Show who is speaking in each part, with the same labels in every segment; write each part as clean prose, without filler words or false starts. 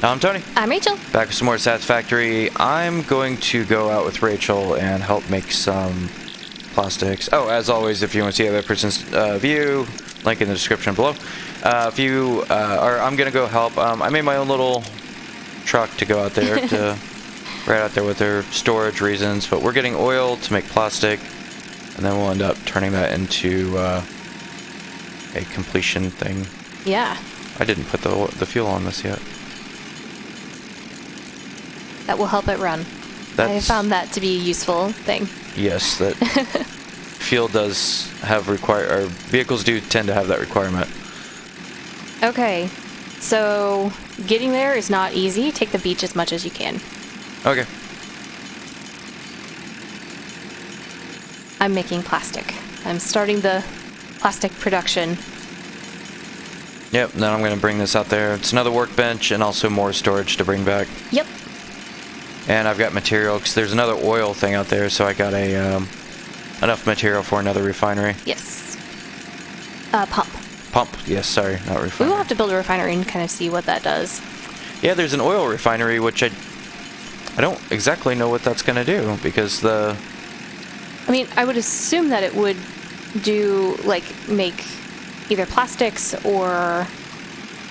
Speaker 1: I'm Tony.
Speaker 2: I'm Rachel.
Speaker 1: Back with some more Satisfactory. I'm going to go out with Rachel and help make some plastics. Oh, as always, if you want to see the other person's view, link in the description below. I'm going to go help. I made my own little truck to go out there to right out there with their storage reasons, but we're getting oil to make plastic, and then we'll end up turning that into a completion thing.
Speaker 2: Yeah.
Speaker 1: I didn't put the fuel on this yet.
Speaker 2: That will help it run. I found that to be a useful thing.
Speaker 1: Yes, that fuel does have vehicles do tend to have that requirement.
Speaker 2: Okay, so getting there is not easy. Take the beach as much as you can.
Speaker 1: Okay.
Speaker 2: I'm making plastic. I'm starting the plastic production.
Speaker 1: Yep, then I'm going to bring this out there. It's another workbench and also more storage to bring back.
Speaker 2: Yep.
Speaker 1: And I've got material, because there's another oil thing out there, so I got enough material for another refinery.
Speaker 2: Yes. Pump.
Speaker 1: Pump, yes, sorry, not refinery.
Speaker 2: We will have to build a refinery and kind of see what that does.
Speaker 1: Yeah, there's an oil refinery, which I don't exactly know what that's going to do, because I
Speaker 2: mean, I would assume that it would make either plastics or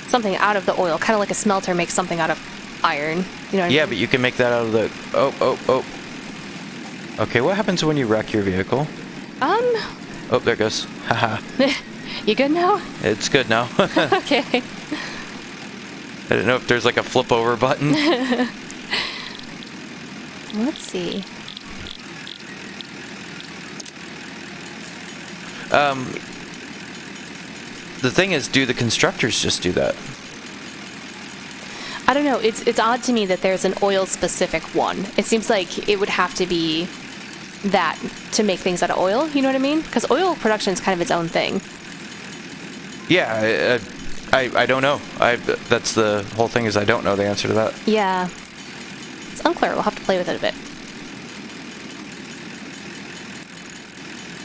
Speaker 2: something out of the oil, kind of like a smelter makes something out of iron. You know what I mean?
Speaker 1: but you can make that out of the... Oh. Okay, what happens when you wreck your vehicle?
Speaker 2: Oh,
Speaker 1: there it goes. Haha.
Speaker 2: You good now?
Speaker 1: It's good now.
Speaker 2: Okay.
Speaker 1: I didn't know if there's like a flip over button.
Speaker 2: Let's see.
Speaker 1: The thing is, do the constructors just do that?
Speaker 2: I don't know. It's odd to me that there's an oil-specific one. It seems like it would have to be that to make things out of oil. You know what I mean? Because oil production is kind of its own thing.
Speaker 1: Yeah, I don't know. That's the whole thing, is I don't know the answer to that.
Speaker 2: Yeah. It's unclear. We'll have to play with it a bit.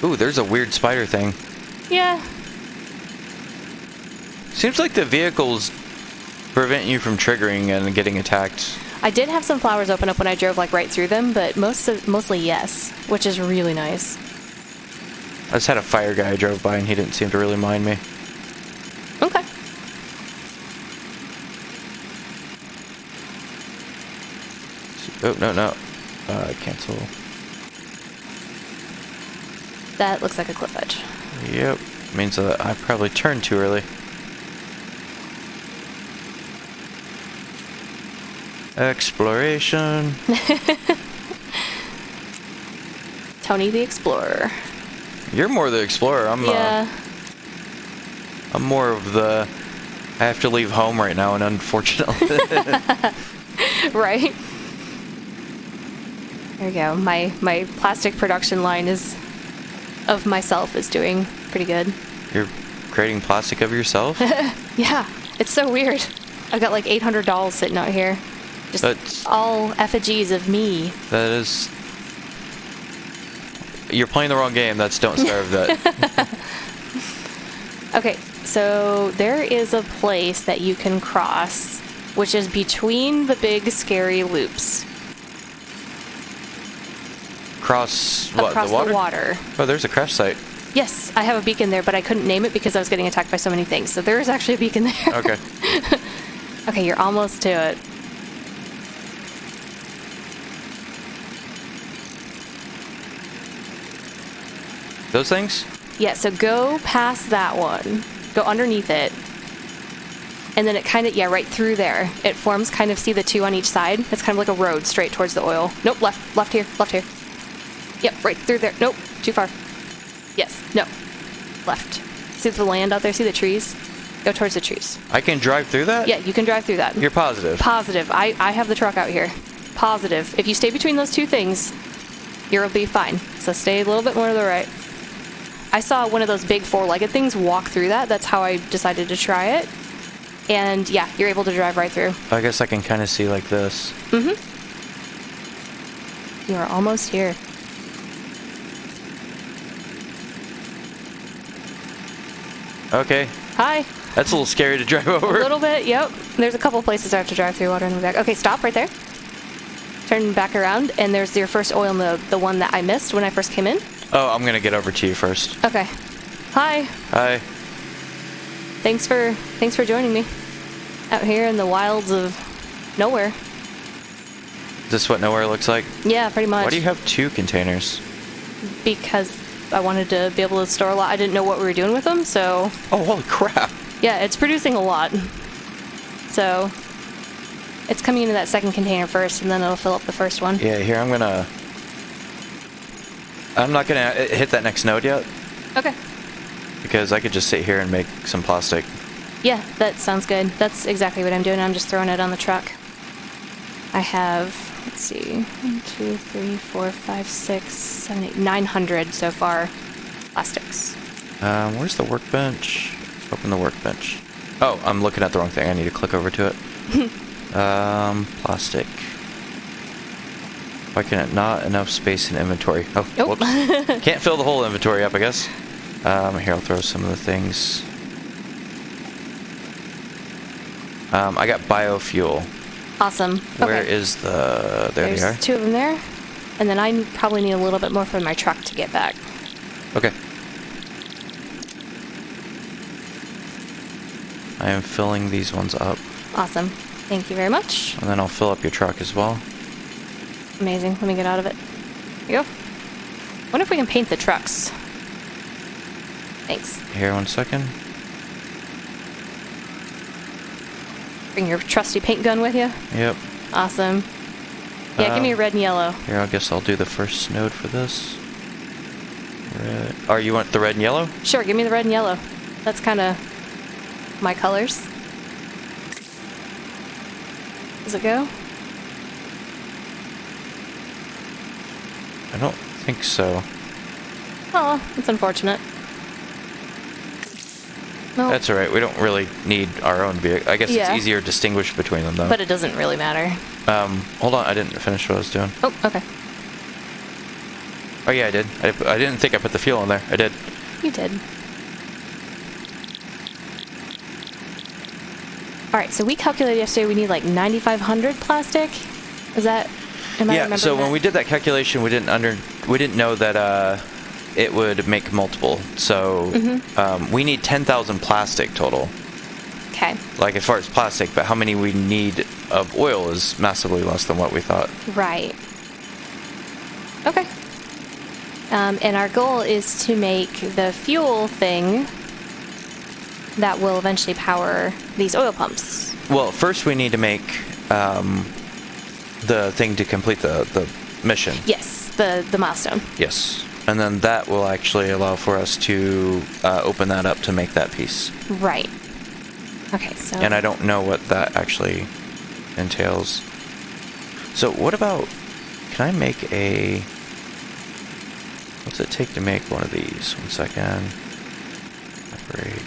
Speaker 1: Ooh, there's a weird spider thing.
Speaker 2: Yeah.
Speaker 1: Seems like the vehicles prevent you from triggering and getting attacked.
Speaker 2: I did have some flowers open up when I drove right through them, but mostly yes, which is really nice.
Speaker 1: I just had a fire guy I drove by and he didn't seem to really mind me.
Speaker 2: Okay.
Speaker 1: Oh, no. Cancel.
Speaker 2: That looks like a cliff edge.
Speaker 1: Yep. Means that I probably turned too early. Exploration.
Speaker 2: Tony the Explorer.
Speaker 1: You're more the explorer. I'm more of the... I have to leave home right now, and unfortunately...
Speaker 2: Right? There we go. My plastic production line of myself is doing pretty good.
Speaker 1: You're creating plastic of yourself?
Speaker 2: Yeah. It's so weird. I've got like 800 dolls sitting out here. Just all effigies of me.
Speaker 1: That is... You're playing the wrong game. Don't starve that.
Speaker 2: Okay, so there is a place that you can cross, which is between the big scary loops.
Speaker 1: Cross what?
Speaker 2: Across
Speaker 1: The water?
Speaker 2: the water.
Speaker 1: Oh, there's a crash site.
Speaker 2: Yes, I have a beacon there, but I couldn't name it because I was getting attacked by so many things. So there is actually a beacon there.
Speaker 1: Okay.
Speaker 2: Okay, you're almost to it.
Speaker 1: Those things?
Speaker 2: Yeah, so go past that one. Go underneath it. And then it kind of, right through there. It forms kind of, see the two on each side? It's kind of like a road straight towards the oil. Nope, left here. Yep, right through there. Nope, too far. Yes, no, left. See the land out there? See the trees? Go towards the trees.
Speaker 1: I can drive through that?
Speaker 2: Yeah, you can drive through that.
Speaker 1: You're positive?
Speaker 2: Positive. I have the truck out here. Positive. If you stay between those two things, you'll be fine. So stay a little bit more to the right. I saw one of those big four-legged things walk through that. That's how I decided to try it. And yeah, you're able to drive right through.
Speaker 1: I guess I can kind of see like this.
Speaker 2: Mm-hmm. You are almost here.
Speaker 1: Okay,
Speaker 2: Hi.
Speaker 1: That's a little scary to drive over.
Speaker 2: A little bit, yep. There's a couple places I have to drive through water in the back. Okay, stop right there. Turn back around, and there's your first oil node, the one that I missed when I first came in.
Speaker 1: Oh, I'm gonna get over to you first.
Speaker 2: Okay. Hi.
Speaker 1: Hi.
Speaker 2: Thanks for joining me out here in the wilds of nowhere.
Speaker 1: Is this what nowhere looks like?
Speaker 2: Yeah, pretty much.
Speaker 1: Why do you have 2 containers?
Speaker 2: Because I wanted to be able to store a lot. I didn't know what we were doing with them, so...
Speaker 1: Oh, holy crap.
Speaker 2: Yeah, it's producing a lot. So, it's coming into that second container first, and then it'll fill up the first one.
Speaker 1: Yeah, here I'm not gonna hit that next node yet.
Speaker 2: Okay.
Speaker 1: Because I could just sit here and make some plastic.
Speaker 2: Yeah, that sounds good. That's exactly what I'm doing. I'm just throwing it on the truck. I have, let's see, 1, 2, 3, 4, 5, 6, 7, 8, 900 so far plastics.
Speaker 1: Where's the workbench? Open the workbench. Oh, I'm looking at the wrong thing. I need to click over to it. Plastic. Why can it not enough space in inventory? Oh,
Speaker 2: Nope.
Speaker 1: whoops. Can't fill the whole inventory up, I guess. Here, I'll throw some of the things. I got biofuel.
Speaker 2: Awesome.
Speaker 1: Where
Speaker 2: Okay.
Speaker 1: is the... There
Speaker 2: There's
Speaker 1: they are.
Speaker 2: 2 of them there. And then I probably need a little bit more for my truck to get back.
Speaker 1: Okay. I am filling these ones up.
Speaker 2: Awesome. Thank you very much.
Speaker 1: And then I'll fill up your truck as well.
Speaker 2: Amazing. Let me get out of it. Here you go. Wonder if we can paint the trucks. Thanks.
Speaker 1: Here, 1 second.
Speaker 2: Bring your trusty paint gun with you.
Speaker 1: Yep.
Speaker 2: Awesome. Yeah, give me a red and yellow.
Speaker 1: Here, I guess I'll do the first node for this. Red. Oh, you want the red and yellow?
Speaker 2: Sure, give me the red and yellow. That's kind of my colors. Does it go?
Speaker 1: I don't think so.
Speaker 2: Oh, that's unfortunate. No,
Speaker 1: That's alright, we don't really need our own vehicle. I guess
Speaker 2: Yeah.
Speaker 1: it's easier to distinguish between them, though.
Speaker 2: but it doesn't really matter.
Speaker 1: Hold on, I didn't finish what I was doing.
Speaker 2: Oh, okay.
Speaker 1: Oh yeah, I did. I didn't think I put the fuel in there. I did.
Speaker 2: You did. Alright, so we calculated yesterday we need like 9,500 plastic. Is that... Am I
Speaker 1: Yeah,
Speaker 2: remembering
Speaker 1: so when
Speaker 2: that?
Speaker 1: we did that calculation, we didn't know that it would make multiple. So we need 10,000 plastic total.
Speaker 2: Okay.
Speaker 1: Like as far as plastic, but how many we need of oil is massively less than what we thought.
Speaker 2: Right. Okay. And our goal is to make the fuel thing that will eventually power these oil pumps.
Speaker 1: Well, first we need to make the thing to complete the mission.
Speaker 2: Yes, the milestone.
Speaker 1: Yes. And then that will actually allow for us to open that up to make that piece.
Speaker 2: Right. Okay, so...
Speaker 1: And I don't know what that actually entails. So what about... Can I make a... What's it take to make one of these? 1 second. Operate.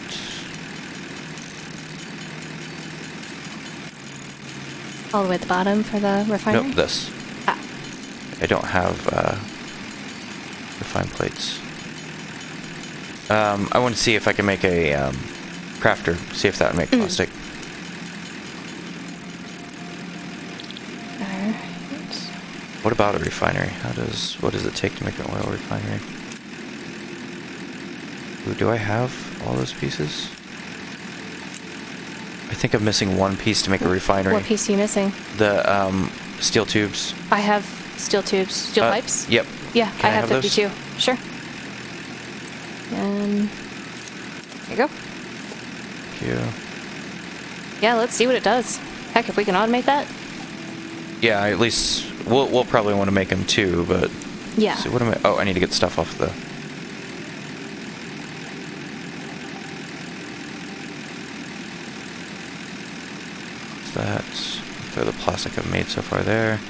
Speaker 2: all the way at the bottom for the refinery?
Speaker 1: Nope, this.
Speaker 2: Ah.
Speaker 1: I don't have refined plates. I want to see if I can make a crafter. See if that would make plastic.
Speaker 2: Alright.
Speaker 1: What about a refinery? What does it take to make an oil refinery? Ooh, do I have all those pieces? I think I'm missing one piece to make a refinery.
Speaker 2: What piece are you missing?
Speaker 1: The steel tubes.
Speaker 2: I have steel tubes. Steel pipes?
Speaker 1: Yep.
Speaker 2: Yeah,
Speaker 1: Can
Speaker 2: I have
Speaker 1: those?
Speaker 2: 52. Sure. And there you go.
Speaker 1: Thank you.
Speaker 2: Yeah, let's see what it does. Heck, if we can automate that.
Speaker 1: Yeah, at least we'll probably want to make them too, but
Speaker 2: Yeah.
Speaker 1: so what am I? Oh, I need to get stuff off the. That. Throw the plastic I've made so far there.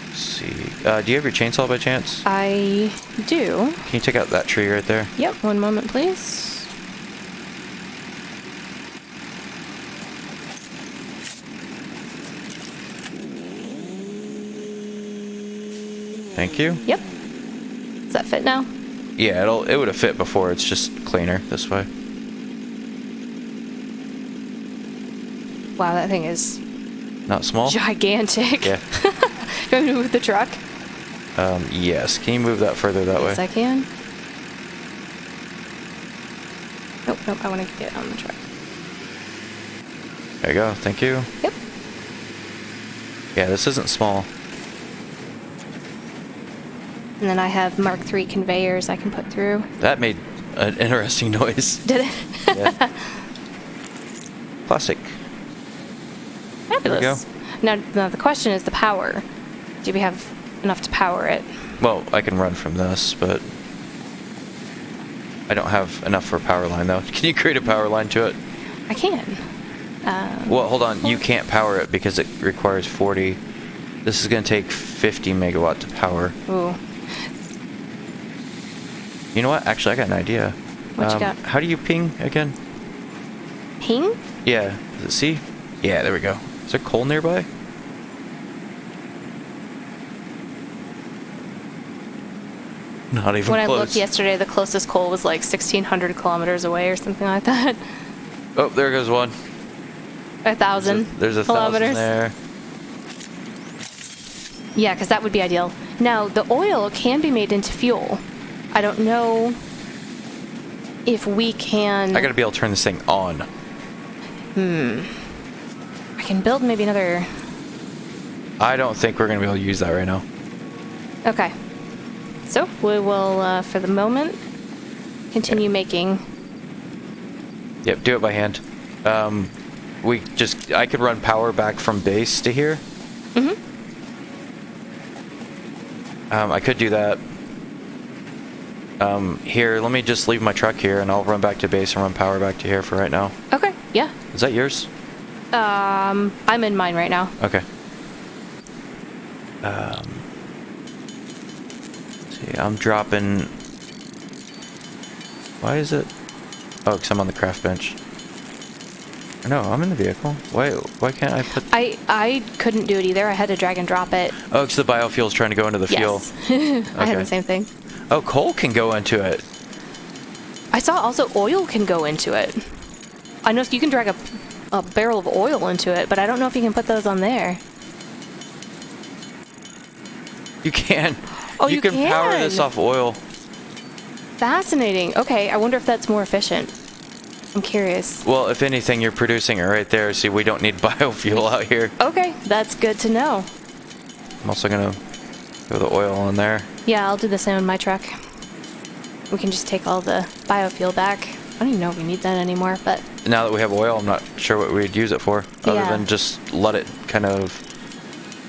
Speaker 1: Let's see. Do you have your chainsaw by chance?
Speaker 2: I do.
Speaker 1: Can you take out that tree right there?
Speaker 2: Yep, one moment, please.
Speaker 1: Thank you.
Speaker 2: Yep. Does that fit now?
Speaker 1: Yeah, it would have fit before. It's just cleaner this way.
Speaker 2: Wow, that thing is
Speaker 1: Not small?
Speaker 2: gigantic.
Speaker 1: Yeah.
Speaker 2: Do you want me to move the truck?
Speaker 1: Yes. Can you move that further that
Speaker 2: Yes,
Speaker 1: way?
Speaker 2: I can. Nope, I want to get on the truck.
Speaker 1: There you go. Thank you.
Speaker 2: Yep.
Speaker 1: Yeah, this isn't small.
Speaker 2: And then I have Mark III conveyors I can put through.
Speaker 1: That made an interesting noise.
Speaker 2: Did it?
Speaker 1: Yeah. Plastic.
Speaker 2: Fabulous. Now the question is the power. Do we have enough to power it?
Speaker 1: Well, I can run from this, but I don't have enough for a power line, though. Can you create a power line to it?
Speaker 2: I can.
Speaker 1: Well, hold on. You can't power it because it requires 40. This is going to take 50 megawatt to power.
Speaker 2: Ooh.
Speaker 1: You know what? Actually, I got an idea.
Speaker 2: What you got?
Speaker 1: How do you ping again?
Speaker 2: Ping?
Speaker 1: Yeah. Does it see? Yeah, there we go. Is there coal nearby? Not even
Speaker 2: When
Speaker 1: close.
Speaker 2: I looked yesterday, the closest coal was like 1,600 kilometers away or something like that.
Speaker 1: Oh, there goes one.
Speaker 2: 1,000
Speaker 1: There's a
Speaker 2: kilometers.
Speaker 1: 1,000 there.
Speaker 2: Yeah, because that would be ideal. Now, the oil can be made into fuel. I don't know if we can...
Speaker 1: I gotta be able to turn this thing on.
Speaker 2: I can build maybe another...
Speaker 1: I don't think we're gonna be able to use that right now.
Speaker 2: Okay. So, we will, for the moment, continue making...
Speaker 1: Yep, do it by hand. I could run power back from base to here.
Speaker 2: Mm-hmm.
Speaker 1: I could do that. Here, let me just leave my truck here and I'll run back to base and run power back to here for right now.
Speaker 2: Okay, yeah.
Speaker 1: Is that yours?
Speaker 2: I'm in mine right now.
Speaker 1: Okay. See, I'm dropping... Why is it... Oh, because I'm on the craft bench. No, I'm in the vehicle. Why can't I put...
Speaker 2: I couldn't do it either. I had to drag and drop it.
Speaker 1: Oh, because the biofuel's trying to go into the fuel.
Speaker 2: Yes. I had
Speaker 1: Okay.
Speaker 2: the same thing.
Speaker 1: Oh, coal can go into it.
Speaker 2: I saw also oil can go into it. I know you can drag a barrel of oil into it, but I don't know if you can put those on there.
Speaker 1: You can.
Speaker 2: Oh,
Speaker 1: you can power this off oil.
Speaker 2: Fascinating. Okay, I wonder if that's more efficient. I'm curious.
Speaker 1: Well, if anything, you're producing it right there. See, we don't need biofuel out here.
Speaker 2: Okay, that's good to know.
Speaker 1: I'm also gonna throw the oil in there.
Speaker 2: Yeah, I'll do the same in my truck. We can just take all the biofuel back. I don't even know if we need that anymore, but...
Speaker 1: Now that we have oil, I'm not sure what we'd use it for, other
Speaker 2: Yeah.
Speaker 1: than just let it kind of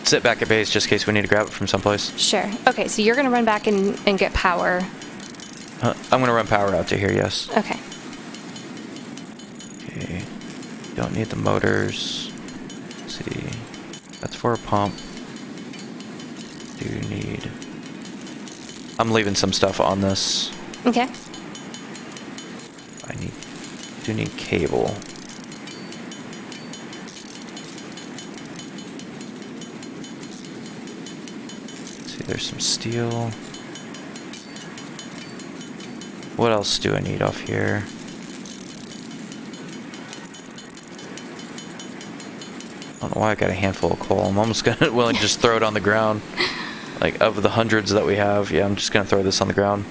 Speaker 1: sit back at base just in case we need to grab it from someplace.
Speaker 2: Sure. Okay, so you're going to run back and get power.
Speaker 1: I'm gonna run power out to here, yes.
Speaker 2: Okay.
Speaker 1: Okay. Don't need the motors. Let's see. That's for a pump. Do need... I'm leaving some stuff on this.
Speaker 2: Okay.
Speaker 1: Do need cable. Let's see, there's some steel. What else do I need off here? I don't know why I got a handful of coal. I'm almost willing to just throw it on the ground. Like, of the hundreds that we have, yeah, I'm just gonna throw this on the ground.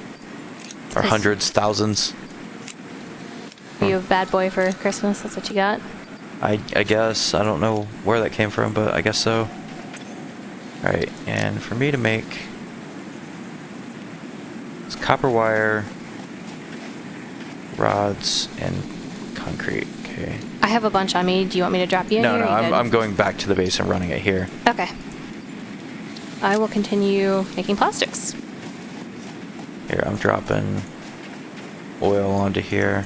Speaker 1: Or hundreds, thousands.
Speaker 2: Are you a bad boy for Christmas? That's what you got?
Speaker 1: I guess. I don't know where that came from, but I guess so. Alright, and for me to make... It's copper wire, rods, and concrete. Okay.
Speaker 2: I have a bunch on me. Do you want me to drop you in
Speaker 1: No,
Speaker 2: here?
Speaker 1: no,
Speaker 2: or you good?
Speaker 1: I'm going back to the base and running it here.
Speaker 2: Okay. I will continue making plastics.
Speaker 1: Here, I'm dropping oil onto here.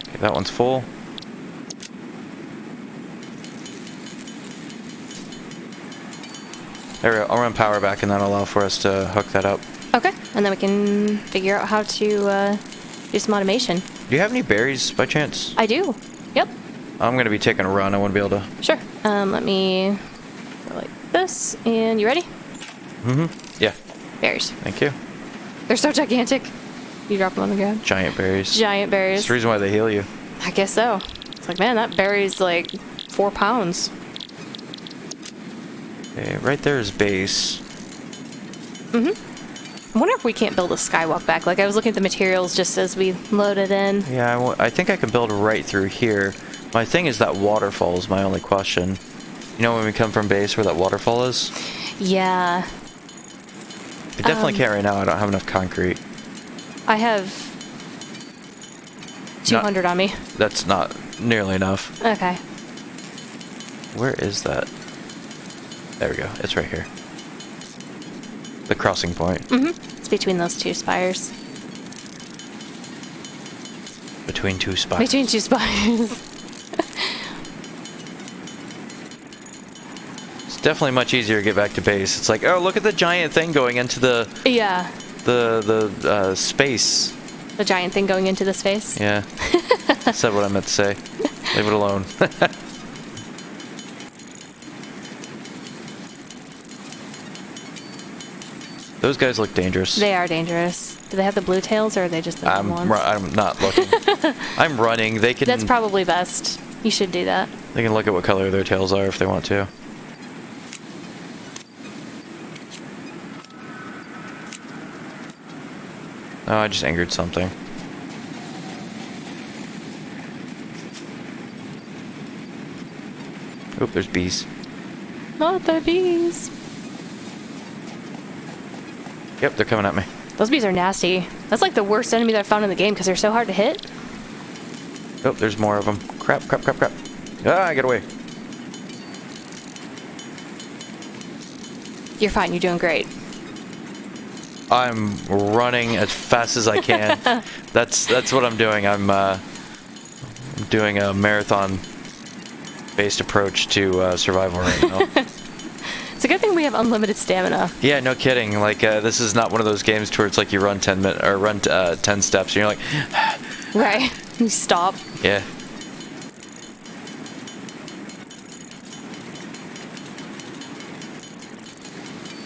Speaker 1: Okay, that one's full. There we go. I'll run power back and that'll allow for us to hook that up.
Speaker 2: Okay, and then we can figure out how to do some automation.
Speaker 1: Do you have any berries by chance?
Speaker 2: I do. Yep.
Speaker 1: I'm going to be taking a run. I want to be able to...
Speaker 2: Sure. Let me Go like this, and you ready?
Speaker 1: Yeah.
Speaker 2: Berries.
Speaker 1: Thank you.
Speaker 2: They're so gigantic. You drop them on the ground.
Speaker 1: Giant berries.
Speaker 2: Giant berries.
Speaker 1: That's the reason why they heal you.
Speaker 2: I guess so. It's like, man, that berry's like 4 pounds.
Speaker 1: Okay, right there is base.
Speaker 2: I wonder if we can't build a skywalk back. Like, I was looking at the materials just as we loaded in.
Speaker 1: Yeah, I think I can build right through here. My thing is that waterfall is my only question. You know when we come from base where that waterfall is?
Speaker 2: Yeah.
Speaker 1: I definitely can't right now. I don't have enough concrete.
Speaker 2: I have 200 on me.
Speaker 1: That's not nearly enough.
Speaker 2: Okay.
Speaker 1: Where is that? There we go. It's right here. The crossing point.
Speaker 2: It's between those 2 spires.
Speaker 1: Between 2 spires.
Speaker 2: Between 2 spires.
Speaker 1: It's definitely much easier to get back to base. It's like, oh, look at the giant thing going into the
Speaker 2: Yeah.
Speaker 1: the space.
Speaker 2: The giant thing going into the space.
Speaker 1: Yeah. Said what I meant to say. Leave it alone. Those guys look dangerous.
Speaker 2: They are dangerous. Do they have the blue tails, or are they just the
Speaker 1: I'm
Speaker 2: ones?
Speaker 1: I'm not looking. I'm running. They can.
Speaker 2: That's probably best. You should do that.
Speaker 1: They can look at what color their tails are if they want to. Oh, I just angered something. Oop, there's bees.
Speaker 2: Not the bees.
Speaker 1: Yep, they're coming at me.
Speaker 2: Those bees are nasty. That's like the worst enemy that I've found in the game because they're so hard to hit.
Speaker 1: Oh, there's more of them. Crap, crap, crap, crap. Ah, get away.
Speaker 2: You're fine. You're doing great.
Speaker 1: I'm running as fast as I can. That's what I'm doing. I'm doing a marathon-based approach to survival right now.
Speaker 2: It's a good thing we have unlimited stamina.
Speaker 1: Yeah, no kidding. Like this is not one of those games where it's like you run 10 minutes or run 10 steps, and you're like,
Speaker 2: Right. You stop.
Speaker 1: yeah.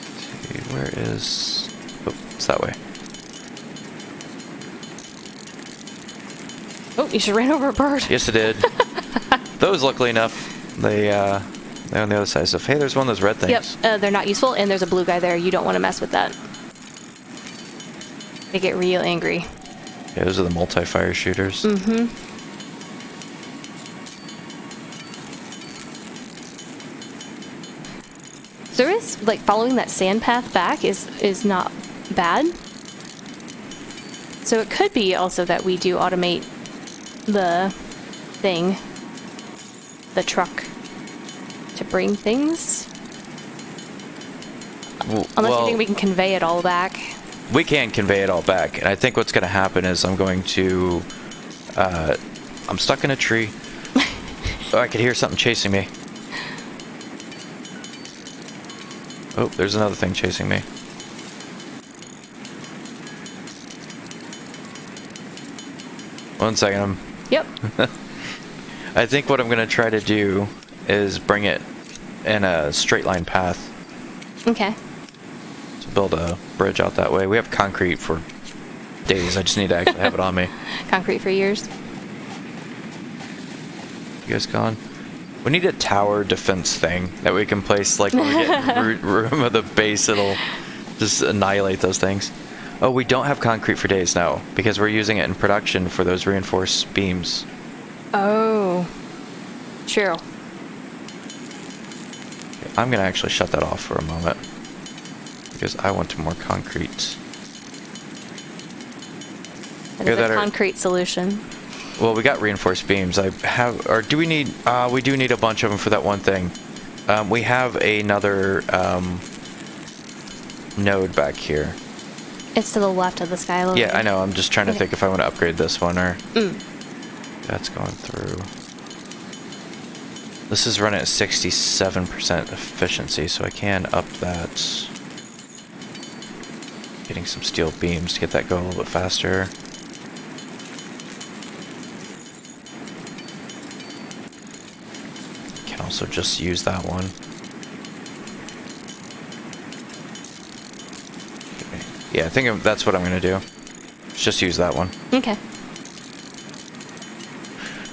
Speaker 1: Let's see, where is? Oh, it's that way.
Speaker 2: Oh, you should ran over a bird.
Speaker 1: Yes, it did. Those, luckily enough, they're on the other side. So, hey, there's one of those red things.
Speaker 2: Yep, they're not useful, and there's a blue guy there. You don't want to mess with that. They get real angry.
Speaker 1: Yeah, those are the multi-fire shooters.
Speaker 2: Mm-hmm. So there is, like, following that sand path back is not bad. So it could be also that we do automate the thing, the truck, to bring things. Unless you think we can convey it all back.
Speaker 1: We can convey it all back, and I think what's going to happen is I'm going to... I'm stuck in a tree. Oh, I could hear something chasing me. Oh, there's another thing chasing me. One second.
Speaker 2: Yep.
Speaker 1: I think what I'm going to try to do is bring it in a straight line path.
Speaker 2: Okay.
Speaker 1: To build a bridge out that way. We have concrete for days. I just need to actually have it on me.
Speaker 2: Concrete for years.
Speaker 1: You guys gone? We need a tower defense thing that we can place, like, when we get in the room of the base, it'll just annihilate those things. Oh, we don't have concrete for days now, because we're using it in production for those reinforced beams.
Speaker 2: Oh. True.
Speaker 1: Okay, I'm going to actually shut that off for a moment, because I want more concrete.
Speaker 2: That is a concrete solution.
Speaker 1: Well, we got reinforced beams. I have, or do we need? We do need a bunch of them for that one thing. We have another node back here.
Speaker 2: It's to the left of the sky a little bit.
Speaker 1: Yeah, I know. I'm just trying to think if I want to upgrade this one or. That's going through. This is running at 67% efficiency, so I can up that. Getting some steel beams to get that going a little bit faster. Also just use that one. Yeah, I think that's what I'm gonna do. Just use that one.
Speaker 2: Okay.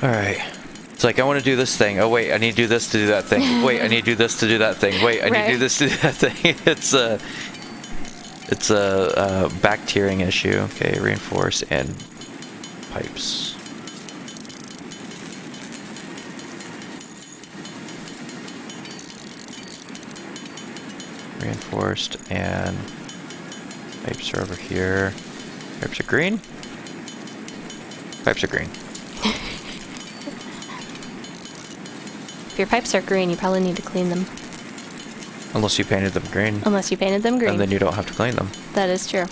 Speaker 1: Alright. It's like, I want to do this thing. Oh, wait, I need to do this to do that thing. Wait, I need to do this to do that thing. Wait, I need to do this to do that thing. It's a back tiering issue. Okay, reinforce and pipes. Reinforced and pipes are over here. Pipes are green? Pipes are green.
Speaker 2: If your pipes are green, you probably need to clean them.
Speaker 1: Unless you painted them green.
Speaker 2: Unless you painted them green.
Speaker 1: And then you don't have to clean them.
Speaker 2: That is true.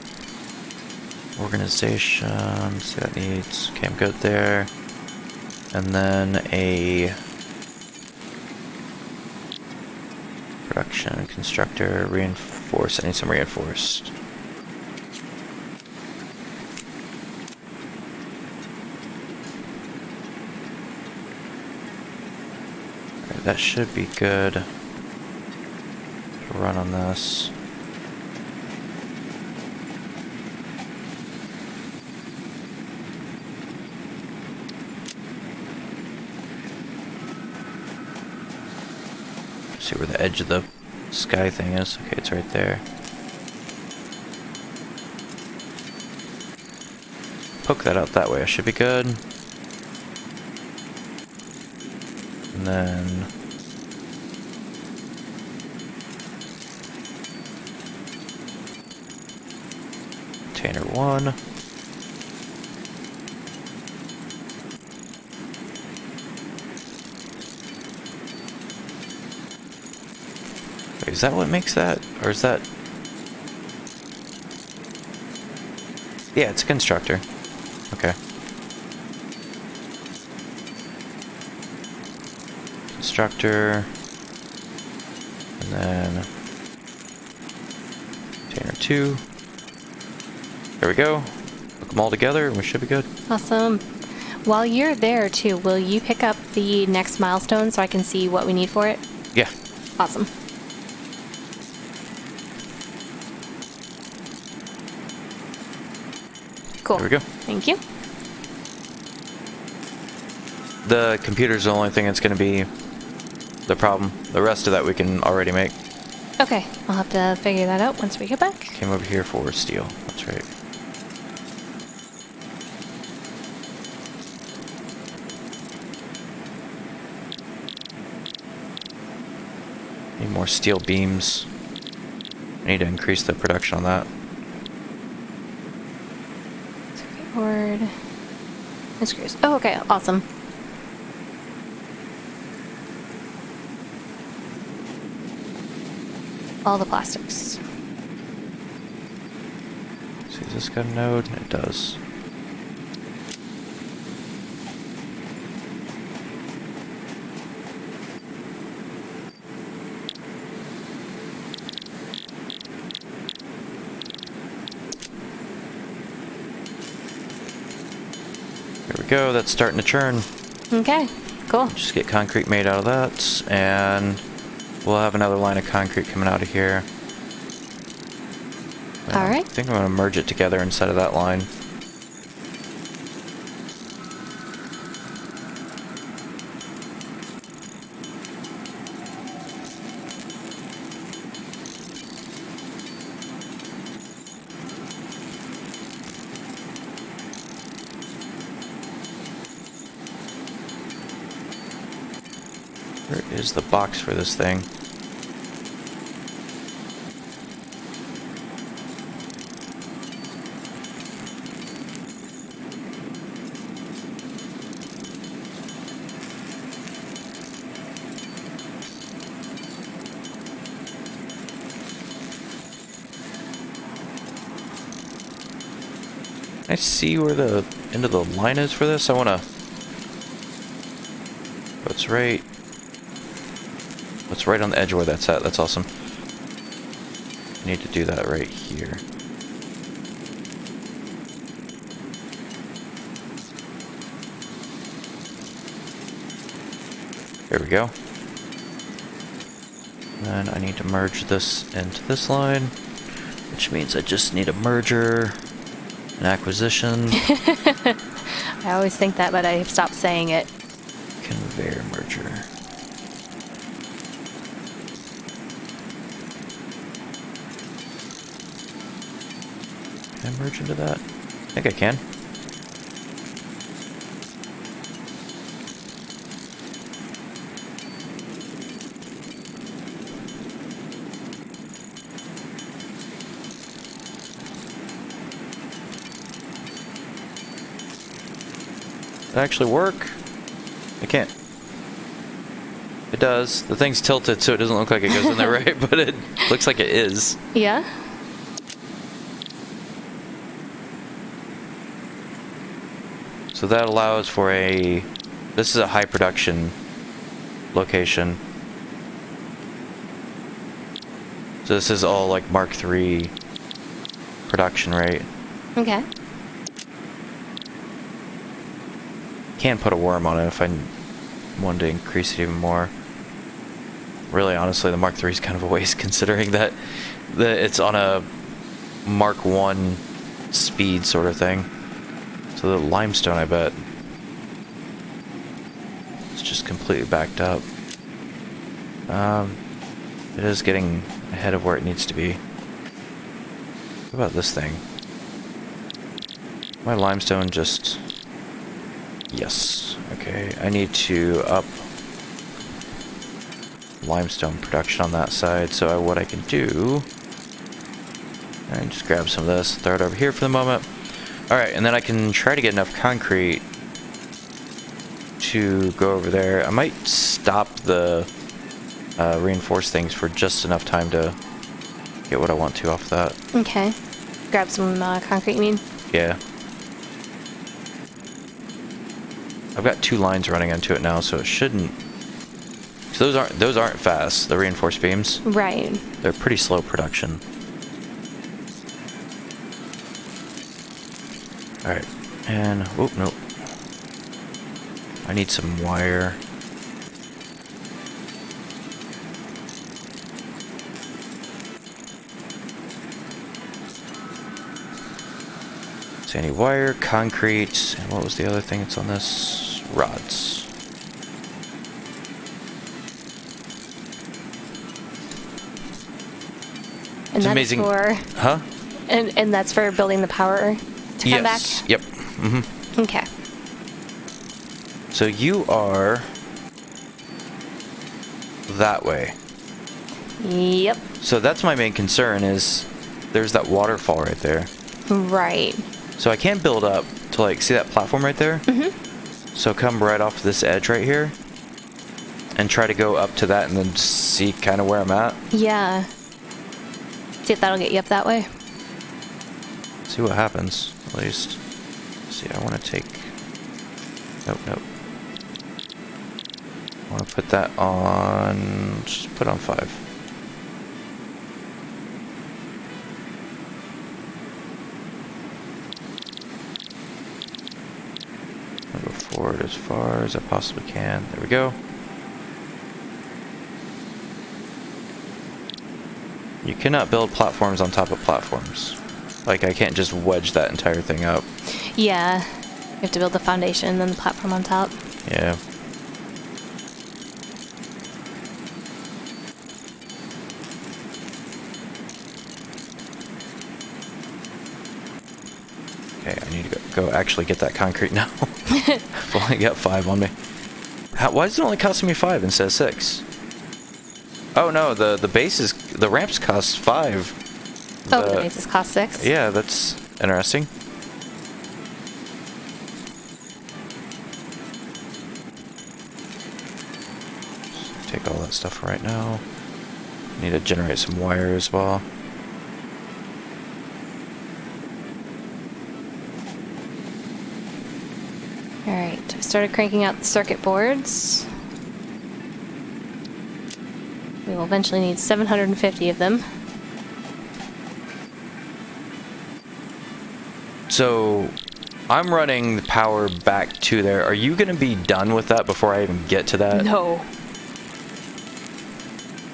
Speaker 1: Organization. See, that needs... Okay, I'm good there. And then a... production constructor. Reinforce. I need some reinforced. Alright, that should be good to run on this. See where the edge of the sky thing is. Okay, it's right there. Poke that out that way. I should be good. And then... container 1. Wait, is that what makes that? Or is that... yeah, it's a constructor. Okay. Constructor. And then... container 2. There we go. Hook them all together and we should be good.
Speaker 2: Awesome. While you're there too, will you pick up the next milestone so I can see what we need for it?
Speaker 1: Yeah.
Speaker 2: Awesome. Cool.
Speaker 1: There we go.
Speaker 2: Thank you.
Speaker 1: The computer's the only thing that's going to be the problem. The rest of that we can already make.
Speaker 2: Okay, I'll have to figure that out once we get back.
Speaker 1: Came over here for steel. That's right. Need more steel beams. I need to increase the production on that.
Speaker 2: Board. And screws. Oh, okay, awesome. All the plastics.
Speaker 1: See, has this got a node? It does. There we go, that's starting to churn.
Speaker 2: Okay, cool.
Speaker 1: Just get concrete made out of that, and we'll have another line of concrete coming out of here.
Speaker 2: All right.
Speaker 1: I think I'm going to merge it together inside of that line. Where is the box for this thing? Can I see where the end of the line is for this? I want to... It's right... It's right on the edge where that's at. That's awesome. I need to do that right here. There we go. Then I need to merge this into this line. which means I just need a merger, an acquisition.
Speaker 2: I always think that, but I've stopped saying it.
Speaker 1: Conveyor merger. Can I merge into that? I think I can. Does that actually work? I can't. It does. The thing's tilted so it doesn't look like it goes in there right, but it looks like it is.
Speaker 2: Yeah?
Speaker 1: So that allows for a... This is a high production location. So this is all like Mark III production rate.
Speaker 2: Okay.
Speaker 1: Can put a worm on it if I wanted to increase it even more. Really, honestly, the Mark III is kind of a waste considering that it's on a Mark I speed sort of thing. So the limestone, I bet, it's just completely backed up. It is getting ahead of where it needs to be. What about this thing? My limestone just... Yes. Okay, I need to up limestone production on that side. So what I can do... And just grab some of this, throw it over here for the moment. Alright, and then I can try to get enough concrete to go over there. I might stop the reinforce things for just enough time to get what I want to off that.
Speaker 2: Okay. Grab some concrete, you mean?
Speaker 1: Yeah. I've got 2 lines running into it now, so it shouldn't... So those aren't fast, the reinforced beams.
Speaker 2: Right.
Speaker 1: They're pretty slow production. Alright, and... Oh, nope. I need some wire. So I need wire, concrete, and what was the other thing that's on this? Rods.
Speaker 2: And
Speaker 1: It's
Speaker 2: that's
Speaker 1: amazing.
Speaker 2: for...
Speaker 1: Huh?
Speaker 2: And that's for building the power to come back?
Speaker 1: Yep. Mm-hmm.
Speaker 2: Okay.
Speaker 1: So you are that way.
Speaker 2: Yep.
Speaker 1: So that's my main concern is there's that waterfall right there.
Speaker 2: Right.
Speaker 1: So I can't build up to like, see that platform right there?
Speaker 2: Mm-hmm.
Speaker 1: So come right off this edge right here and try to go up to that and then see kind of where I'm at.
Speaker 2: Yeah. See if that'll get you up that way.
Speaker 1: See what happens, at least. See, I want to take... Nope. I want to put that on... Just put on 5. I'll go forward as far as I possibly can. There we go. You cannot build platforms on top of platforms. Like, I can't just wedge that entire thing up.
Speaker 2: Yeah. You have to build the foundation and then the platform on top.
Speaker 1: Yeah. Okay, I need to go actually get that concrete now. I've only got 5 on me. Why is it only costing me 5 instead of 6? Oh no, the base is... The ramps cost 5.
Speaker 2: Oh, the bases cost 6?
Speaker 1: Yeah, that's interesting. Take all that stuff right now. Need to generate some wire as well.
Speaker 2: Alright, I started cranking out the circuit boards. We will eventually need 750 of them.
Speaker 1: So, I'm running the power back to there. Are you going to be done with that before I even get to that?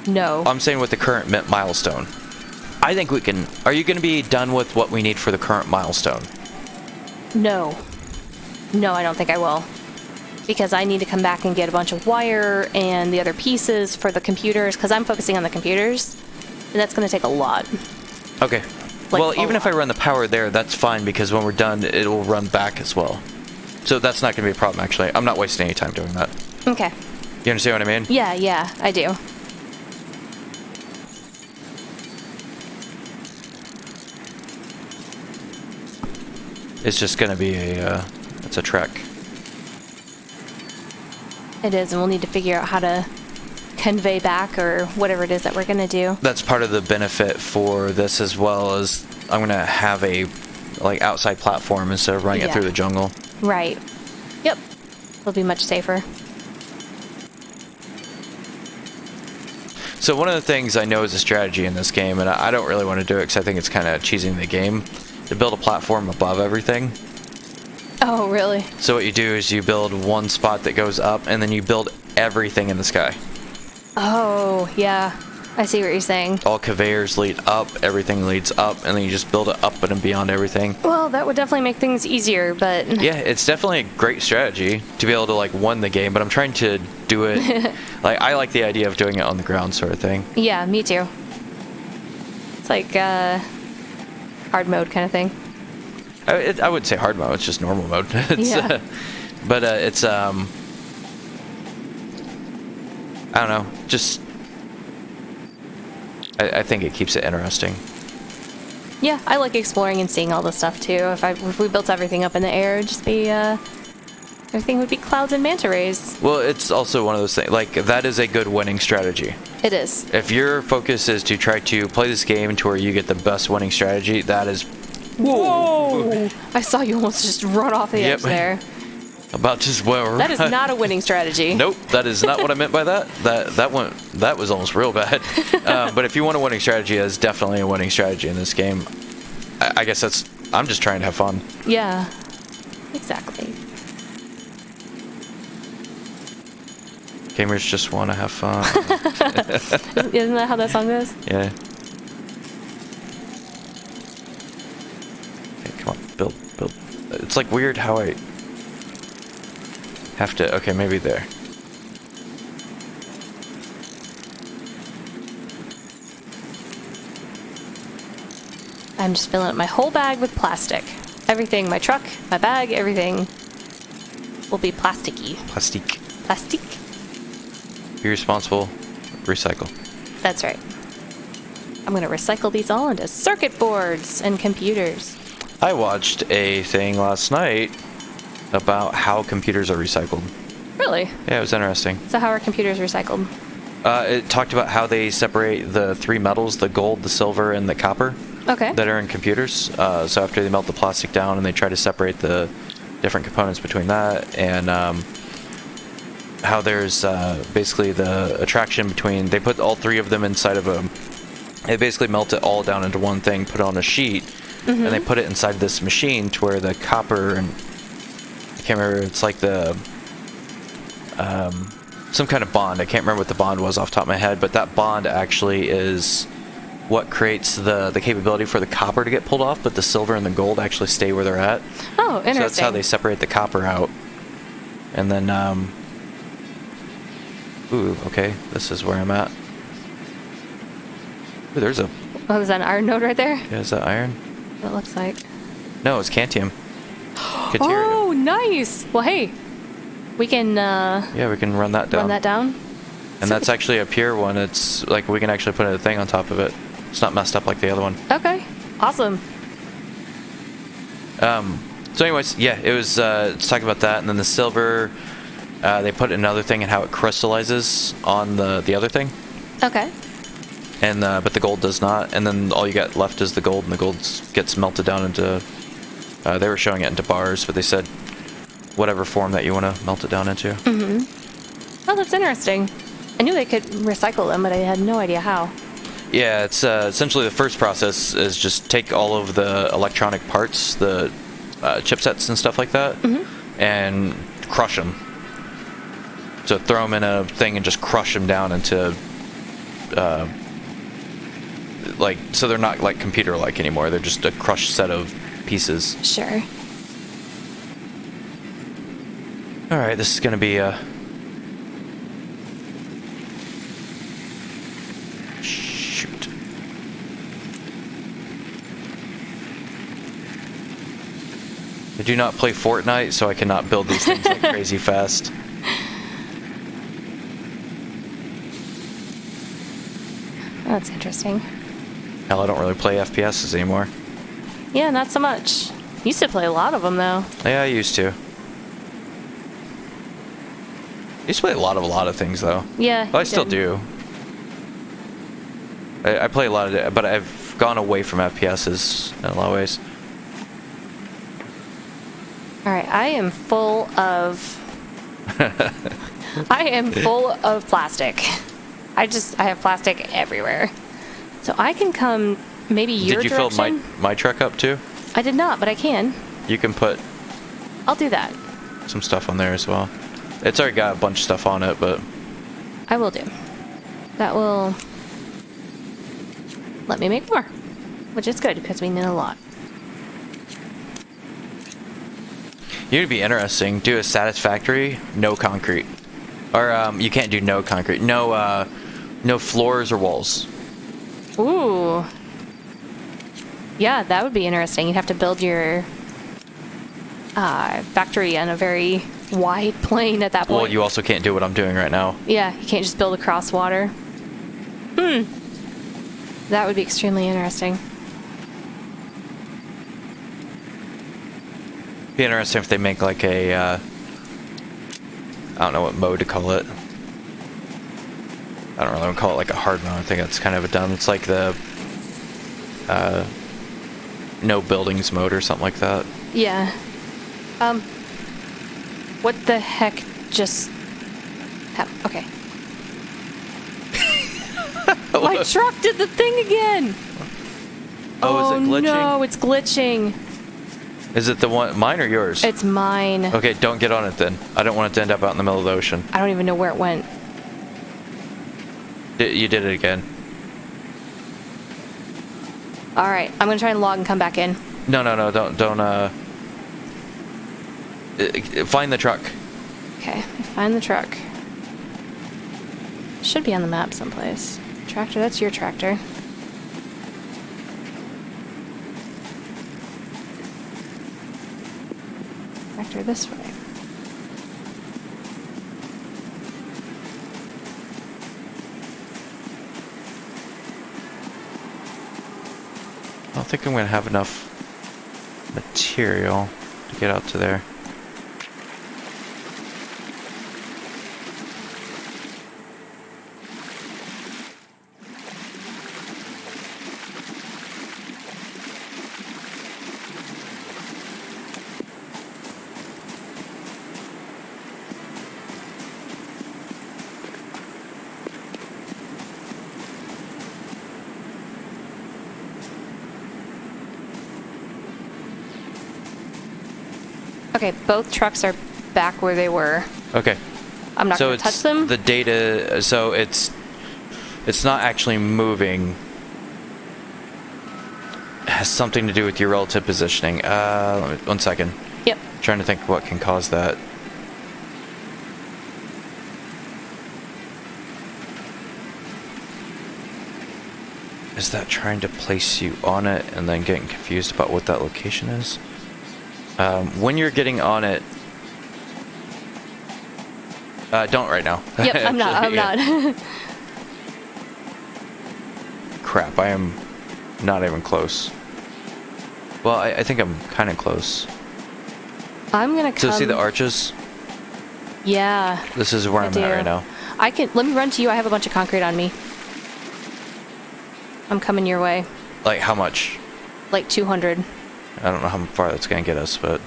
Speaker 2: No.
Speaker 1: I'm saying with the current milestone. I think we can... Are you going to be done with what we need for the current milestone?
Speaker 2: No. No, I don't think I will. Because I need to come back and get a bunch of wire and the other pieces for the computers, because I'm focusing on the computers, and that's going to take a lot.
Speaker 1: Okay.
Speaker 2: Like,
Speaker 1: well, even if I run the power there, that's fine, because when we're done, it will run back as well. So that's not going to be a problem, actually. I'm not wasting any time doing that.
Speaker 2: Okay.
Speaker 1: You understand what I mean?
Speaker 2: Yeah, I do.
Speaker 1: It's just going to be it's a trek.
Speaker 2: It is, and we'll need to figure out how to convey back or whatever it is that we're going to do.
Speaker 1: That's part of the benefit for this, as well as I'm going to have a outside platform instead of running it through the jungle.
Speaker 2: Right. Yep. It'll be much safer.
Speaker 1: So one of the things I know is a strategy in this game, and I don't really want to do it because I think it's kind of cheesing the game, to build a platform above everything.
Speaker 2: Oh, really?
Speaker 1: So what you do is you build one spot that goes up, and then you build everything in the sky.
Speaker 2: Oh, yeah. I see what you're saying.
Speaker 1: All conveyors lead up, everything leads up, and then you just build it up and beyond everything.
Speaker 2: Well, that would definitely make things easier, but...
Speaker 1: Yeah, it's definitely a great strategy to be able to win the game, but I'm trying to do it... I like the idea of doing it on the ground sort of thing.
Speaker 2: Yeah, me too. It's like hard mode kind of thing.
Speaker 1: I wouldn't say hard mode, it's just normal mode.
Speaker 2: Yeah.
Speaker 1: But it's, I don't know, just... I think it keeps it interesting.
Speaker 2: Yeah, I like exploring and seeing all the stuff too. If we built everything up in the air, it'd just be everything would be clouds and manta rays.
Speaker 1: Well, it's also one of those things, that is a good winning strategy.
Speaker 2: It is.
Speaker 1: If your focus is to try to play this game to where you get the best winning strategy, that is...
Speaker 2: Whoa! I saw you almost just run off the edge there.
Speaker 1: About just well.
Speaker 2: That is not a winning strategy.
Speaker 1: Nope, that is not what I meant by that. That was almost real bad. But if you want a winning strategy, that's definitely a winning strategy in this game. I guess I'm just trying to have fun.
Speaker 2: Yeah, exactly.
Speaker 1: Gamers just want to have fun.
Speaker 2: Isn't that how that song goes?
Speaker 1: Yeah. Okay, come on, build. It's weird how I have to... Okay, maybe there.
Speaker 2: I'm just filling up my whole bag with plastic. Everything, my truck, my bag, everything will be plasticky. Plastic.
Speaker 1: Be responsible. Recycle.
Speaker 2: That's right. I'm going to recycle these all into circuit boards and computers.
Speaker 1: I watched a thing last night about how computers are recycled.
Speaker 2: Really?
Speaker 1: Yeah, it was interesting.
Speaker 2: So how are computers recycled?
Speaker 1: It talked about how they separate the three metals, the gold, the silver, and the copper,
Speaker 2: Okay.
Speaker 1: that are in computers. So after they melt the plastic down and they try to separate the different components between that, and how there's basically the attraction between... They put all three of them inside of they basically melt it all down into one thing, put it on a sheet, and they put it inside this machine to where the copper and... I can't remember, it's like the... some kind of bond. I can't remember what the bond was off the top of my head, but that bond actually is what creates the capability for the copper to get pulled off, but the silver and the gold actually stay where they're at.
Speaker 2: Oh, interesting.
Speaker 1: So that's how they separate the copper out. And then, ooh, okay, this is where I'm at. Ooh, there's a...
Speaker 2: Oh, there's an iron node right there?
Speaker 1: Yeah, is that iron?
Speaker 2: What it looks like.
Speaker 1: No, it's cantium.
Speaker 2: Oh, nice! Well, hey, we can
Speaker 1: yeah, we can run that down.
Speaker 2: run that down.
Speaker 1: And that's actually a pure one. It's we can actually put a thing on top of it. It's not messed up like the other one.
Speaker 2: Okay, awesome.
Speaker 1: So anyways, yeah, it was let's talk about that. And then the silver, they put another thing in how it crystallizes on the other thing.
Speaker 2: Okay.
Speaker 1: And but the gold does not. And then all you got left is the gold, and the gold gets melted down into... they were showing it into bars, but they said whatever form that you want to melt it down into.
Speaker 2: Mm-hmm. Oh, that's interesting. I knew they could recycle them, but I had no idea how.
Speaker 1: Yeah, it's essentially the first process is just take all of the electronic parts, the chipsets and stuff like that, and crush them. So throw them in a thing and just crush them down into like, so they're not like computer-like anymore. They're just a crushed set of pieces.
Speaker 2: Sure.
Speaker 1: All right, this is gonna be a. Shoot. I do not play Fortnite, so I cannot build these things like crazy fast.
Speaker 2: That's interesting.
Speaker 1: Hell, I don't really play FPSs anymore.
Speaker 2: Yeah, not so much. Used to play a lot of them, though.
Speaker 1: Yeah, I used to. I used to play a lot of things, though.
Speaker 2: Yeah,
Speaker 1: Well, I still do. I play a lot of it, but I've gone away from FPSs in a lot of ways.
Speaker 2: All right, I am full of... I am full of plastic. I have plastic everywhere. So I can come maybe your
Speaker 1: Did you
Speaker 2: direction.
Speaker 1: fill my truck up, too?
Speaker 2: I did not, but I can.
Speaker 1: You can put
Speaker 2: I'll do that.
Speaker 1: some stuff on there as well. It's already got a bunch of stuff on it, but...
Speaker 2: I will do. That will let me make more, which is good because we need a lot.
Speaker 1: It'd be interesting. Do a Satisfactory, no concrete. Or, you can't do no concrete. No, no floors or walls.
Speaker 2: Ooh. Yeah, that would be interesting. You'd have to build your factory on a very wide plane at that point.
Speaker 1: Well, you also can't do what I'm doing right now.
Speaker 2: Yeah, you can't just build across water. That would be extremely interesting.
Speaker 1: Be interesting if they make like a, I don't know what mode to call it. I don't really want to call it like a hard mode. I think that's kind of a dumb. It's like the, no buildings mode or something like that.
Speaker 2: Yeah. What the heck just happened? Okay. My truck did the thing again!
Speaker 1: Oh, is it glitching?
Speaker 2: No, it's glitching.
Speaker 1: Is it the one, mine or yours?
Speaker 2: It's mine.
Speaker 1: Okay, don't get on it then. I don't want it to end up out in the middle of the ocean.
Speaker 2: I don't even know where it went.
Speaker 1: You did it again.
Speaker 2: Alright, I'm gonna try and log and come back in.
Speaker 1: No, don't, find the truck.
Speaker 2: Okay, find the truck. Should be on the map someplace. Tractor, that's your tractor. Tractor this way.
Speaker 1: I don't think I'm going to have enough material to get out to there.
Speaker 2: Okay, both trucks are back where they were.
Speaker 1: Okay.
Speaker 2: I'm not going to touch them.
Speaker 1: The data, so it's not actually moving. It has something to do with your relative positioning. Let me, 1 second.
Speaker 2: Yep.
Speaker 1: I'm trying to think what can cause that. Is that trying to place you on it and then getting confused about what that location is? When you're getting on it, don't right now.
Speaker 2: Yep, I'm not.
Speaker 1: Crap, I am not even close. Well, I think I'm kind of close.
Speaker 2: I'm gonna come.
Speaker 1: So see the arches?
Speaker 2: Yeah.
Speaker 1: This is where I'm at right now.
Speaker 2: Let me run to you. I have a bunch of concrete on me. I'm coming your way.
Speaker 1: Like how much?
Speaker 2: Like 200.
Speaker 1: I don't know how far that's gonna get us, but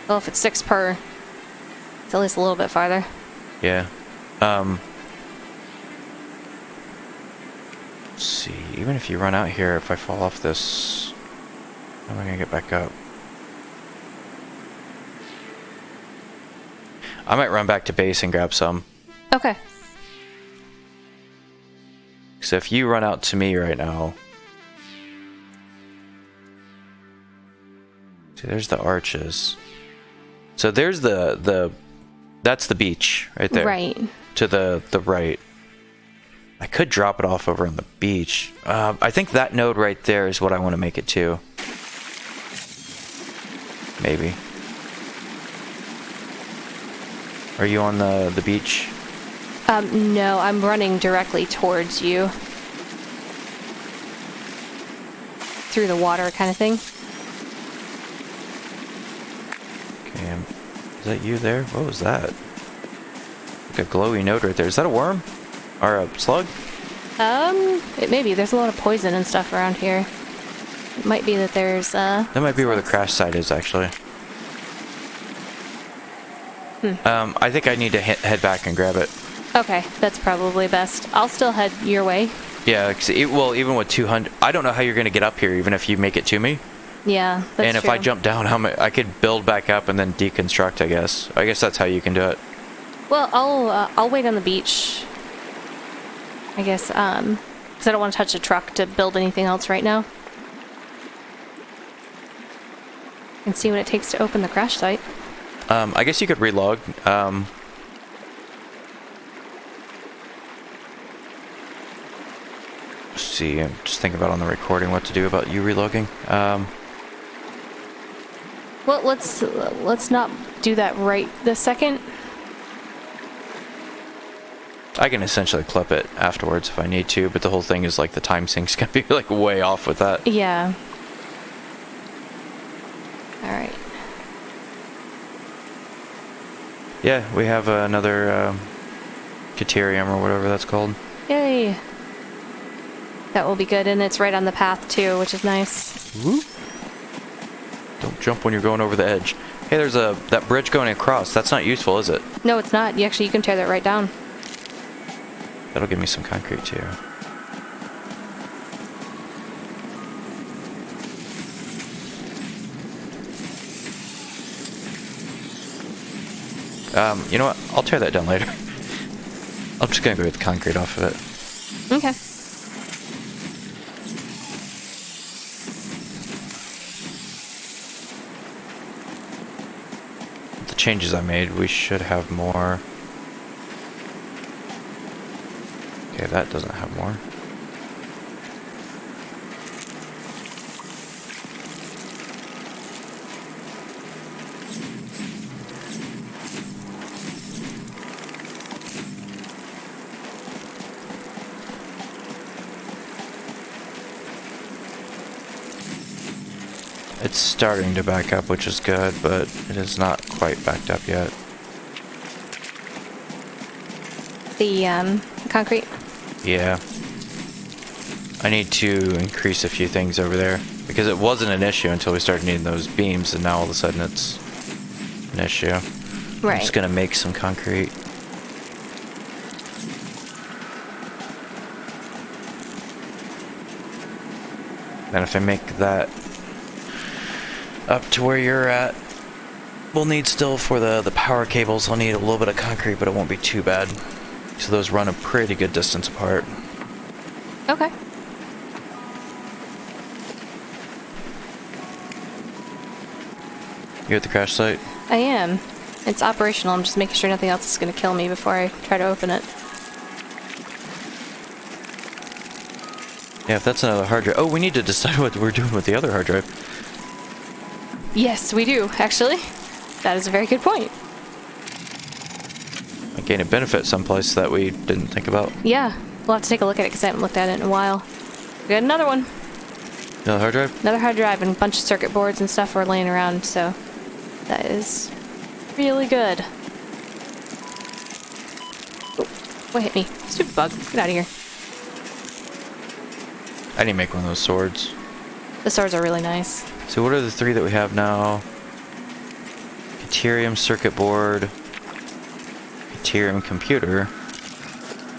Speaker 2: Well, if it's 6 per, it's at least a little bit farther.
Speaker 1: yeah. Let's see. Even if you run out here, if I fall off this, how am I gonna get back up? I might run back to base and grab some.
Speaker 2: Okay.
Speaker 1: So if you run out to me right now, See, there's the arches. So there's that's the beach right there.
Speaker 2: Right.
Speaker 1: To the right. I could drop it off over on the beach. I think that node right there is what I want to make it to. Maybe. Are you on the beach?
Speaker 2: No, I'm running directly towards you. Through the water kind of thing.
Speaker 1: Okay, is that you there? What was that? Like a glowy node right there. Is that a worm? Or a slug?
Speaker 2: It may be. There's a lot of poison and stuff around here. It might be that there's,
Speaker 1: That might be where the crash site is, actually. I think I need to head back and grab it.
Speaker 2: Okay, that's probably best. I'll still head your way.
Speaker 1: Yeah, cause well, even with 200... I don't know how you're going to get up here, even if you make it to me.
Speaker 2: Yeah, that's
Speaker 1: And if
Speaker 2: true.
Speaker 1: I jump down, I could build back up and then deconstruct, I guess. I guess that's how you can do it.
Speaker 2: Well, I'll wait on the beach. I guess, because I don't want to touch the truck to build anything else right now. And see what it takes to open the crash site.
Speaker 1: I guess you could relog. See, I'm just thinking about on the recording what to do about you relogging.
Speaker 2: Well, let's not do that right this second.
Speaker 1: I can essentially clip it afterwards if I need to, but the whole thing is like the time sync's gonna be like way off with that.
Speaker 2: Yeah. All right.
Speaker 1: Yeah, we have another Caterium or whatever that's called.
Speaker 2: Yay. That will be good, and it's right on the path too, which is nice.
Speaker 1: Whoop. Don't jump when you're going over the edge. Hey, there's that bridge going across. That's not useful, is it?
Speaker 2: No, it's not. You can tear that right down.
Speaker 1: That'll give me some concrete too. You know what? I'll tear that down later. I'm just gonna go get the concrete off of it.
Speaker 2: Okay.
Speaker 1: The changes I made, we should have more. Okay, that doesn't have more. It's starting to back up, which is good, but it is not quite backed up yet.
Speaker 2: The concrete.
Speaker 1: Yeah. I need to increase a few things over there, because it wasn't an issue until we started needing those beams, and now all of a sudden it's an issue.
Speaker 2: Right.
Speaker 1: I'm just gonna make some concrete. And if I make that up to where you're at, we'll need still for the power cables, I'll need a little bit of concrete, but it won't be too bad. So those run a pretty good distance apart.
Speaker 2: Okay.
Speaker 1: You at the crash site?
Speaker 2: I am. It's operational. I'm just making sure nothing else is going to kill me before I try to open it.
Speaker 1: Yeah, if that's another hard drive. Oh, we need to decide what we're doing with the other hard drive.
Speaker 2: Yes, we do, actually. That is a very good point.
Speaker 1: Might gain a benefit someplace that we didn't think about.
Speaker 2: Yeah, we'll have to take a look at it because I haven't looked at it in a while. We got another one.
Speaker 1: Another hard drive?
Speaker 2: Another hard drive and a bunch of circuit boards and stuff were laying around, so that is really good. Oh, what hit me? Stupid bug. Get out of here.
Speaker 1: I need to make one of those swords.
Speaker 2: The swords are really nice.
Speaker 1: So what are the three that we have now? Caterium circuit board, Caterium computer,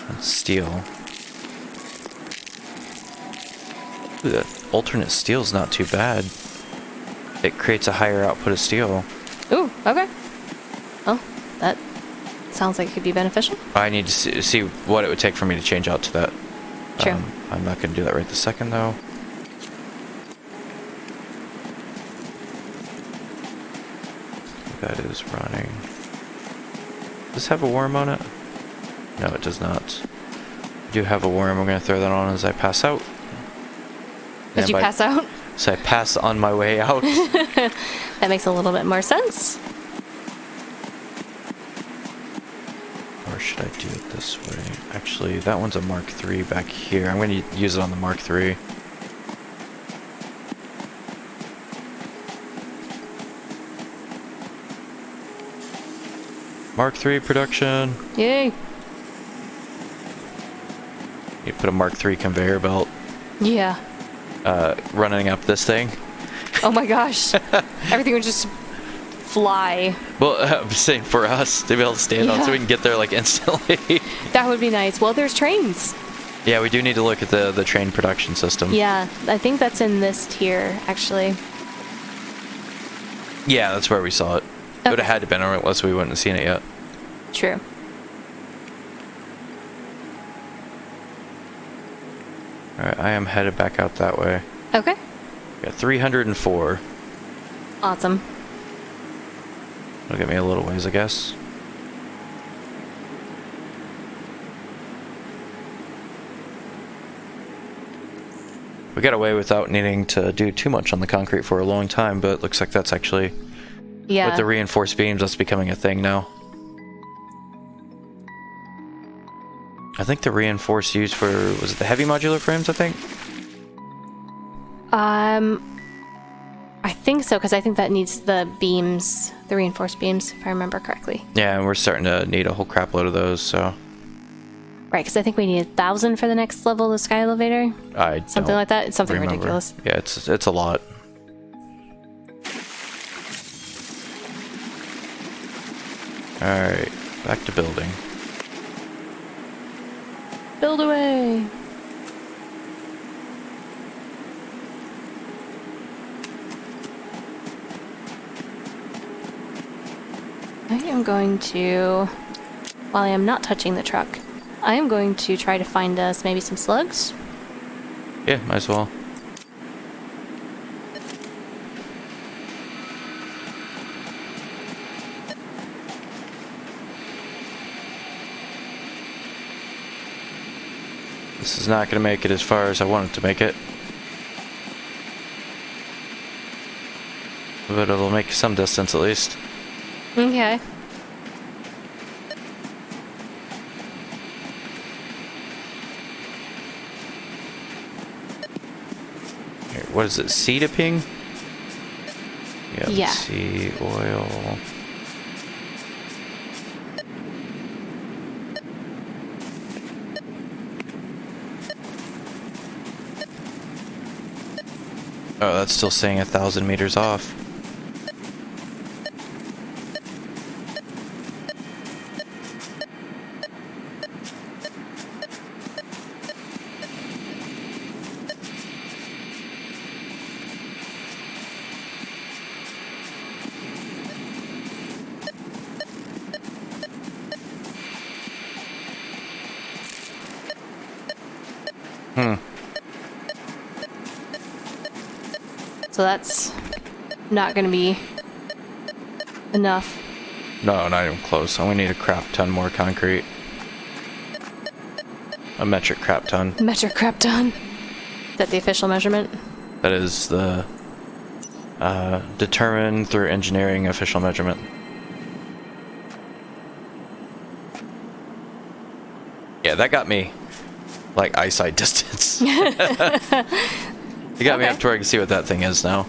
Speaker 1: and steel. Ooh, that alternate steel's not too bad. It creates a higher output of steel.
Speaker 2: Ooh, okay. Well, that sounds like it could be beneficial.
Speaker 1: I need to see what it would take for me to change out to that.
Speaker 2: True.
Speaker 1: I'm not going to do that right this second, though. that is running. Does this have a worm on it? No, it does not. I do have a worm. I'm going to throw that on as I pass out.
Speaker 2: Did you pass out?
Speaker 1: So I pass on my way out.
Speaker 2: That makes a little bit more sense.
Speaker 1: Or should I do it this way? Actually, that one's a Mark III back here. I'm going to use it on the Mark III. Mark III production.
Speaker 2: Yay.
Speaker 1: You put a Mark III conveyor belt
Speaker 2: Yeah.
Speaker 1: running up this thing.
Speaker 2: Oh my gosh. Everything would just fly.
Speaker 1: Well, I'm saying for us to be able to stand on so we can get there like instantly.
Speaker 2: That would be nice. Well, there's trains.
Speaker 1: Yeah, we do need to look at the train production system.
Speaker 2: Yeah, I think that's in this tier, actually.
Speaker 1: Yeah, that's where we saw it. It would have had to been, or else we wouldn't have seen it yet.
Speaker 2: True.
Speaker 1: Alright, I am headed back out that way.
Speaker 2: Okay.
Speaker 1: Got 304.
Speaker 2: Awesome.
Speaker 1: It'll get me a little ways, I guess. We got away without needing to do too much on the concrete for a long time, but it looks like that's actually...
Speaker 2: Yeah.
Speaker 1: With the reinforced beams, that's becoming a thing now. I think the reinforced used for... Was it the heavy modular frames, I think?
Speaker 2: I think so, because I think that needs the beams, the reinforced beams, if I remember correctly.
Speaker 1: Yeah, and we're starting to need a whole crap load of those, so...
Speaker 2: Right, because I think we need 1,000 for the next level of the sky elevator. Something like that. It's something
Speaker 1: remember.
Speaker 2: ridiculous.
Speaker 1: Yeah, it's a lot. Alright, back to building.
Speaker 2: Build away! I am going to, while I am not touching the truck, I am going to try to find us maybe some slugs.
Speaker 1: Yeah, might as well. This is not going to make it as far as I wanted to make it. But it'll make some distance at least.
Speaker 2: Okay.
Speaker 1: Here, what is it? Sea dipping?
Speaker 2: Yeah.
Speaker 1: Sea oil. Oh, that's still saying 1,000 meters off.
Speaker 2: So that's not going to be enough.
Speaker 1: No, not even close. I only need a crap ton more concrete. A metric crap ton.
Speaker 2: Metric crap ton. Is that the official measurement?
Speaker 1: That is the determined through engineering official measurement. Yeah, that got me like eyesight distance. It got me up to where I can see what that thing is now.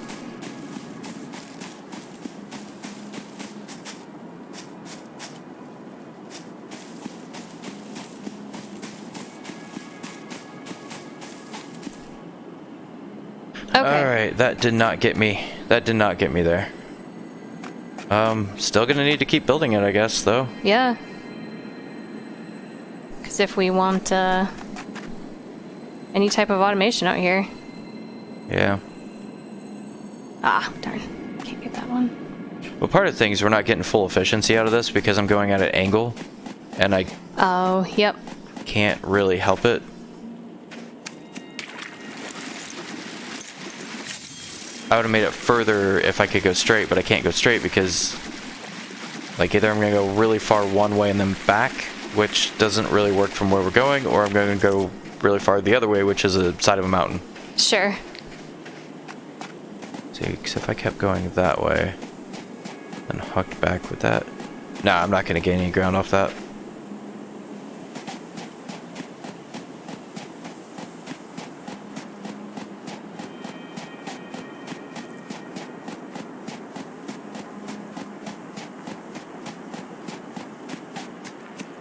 Speaker 2: Okay.
Speaker 1: Alright, that did not get me. That did not get me there. Still gonna need to keep building it, I guess, though.
Speaker 2: Yeah. Because if we want any type of automation out here.
Speaker 1: Yeah.
Speaker 2: Ah, darn. Can't get that one.
Speaker 1: Well, part of the thing is we're not getting full efficiency out of this because I'm going at an angle, and I
Speaker 2: Oh, yep.
Speaker 1: can't really help it. I would have made it further if I could go straight, but I can't go straight because Like either I'm going to go really far one way and then back, which doesn't really work from where we're going, or I'm going to go really far the other way, which is the side of a mountain.
Speaker 2: Sure.
Speaker 1: See, because if I kept going that way and hucked back with that... Nah, I'm not going to gain any ground off that.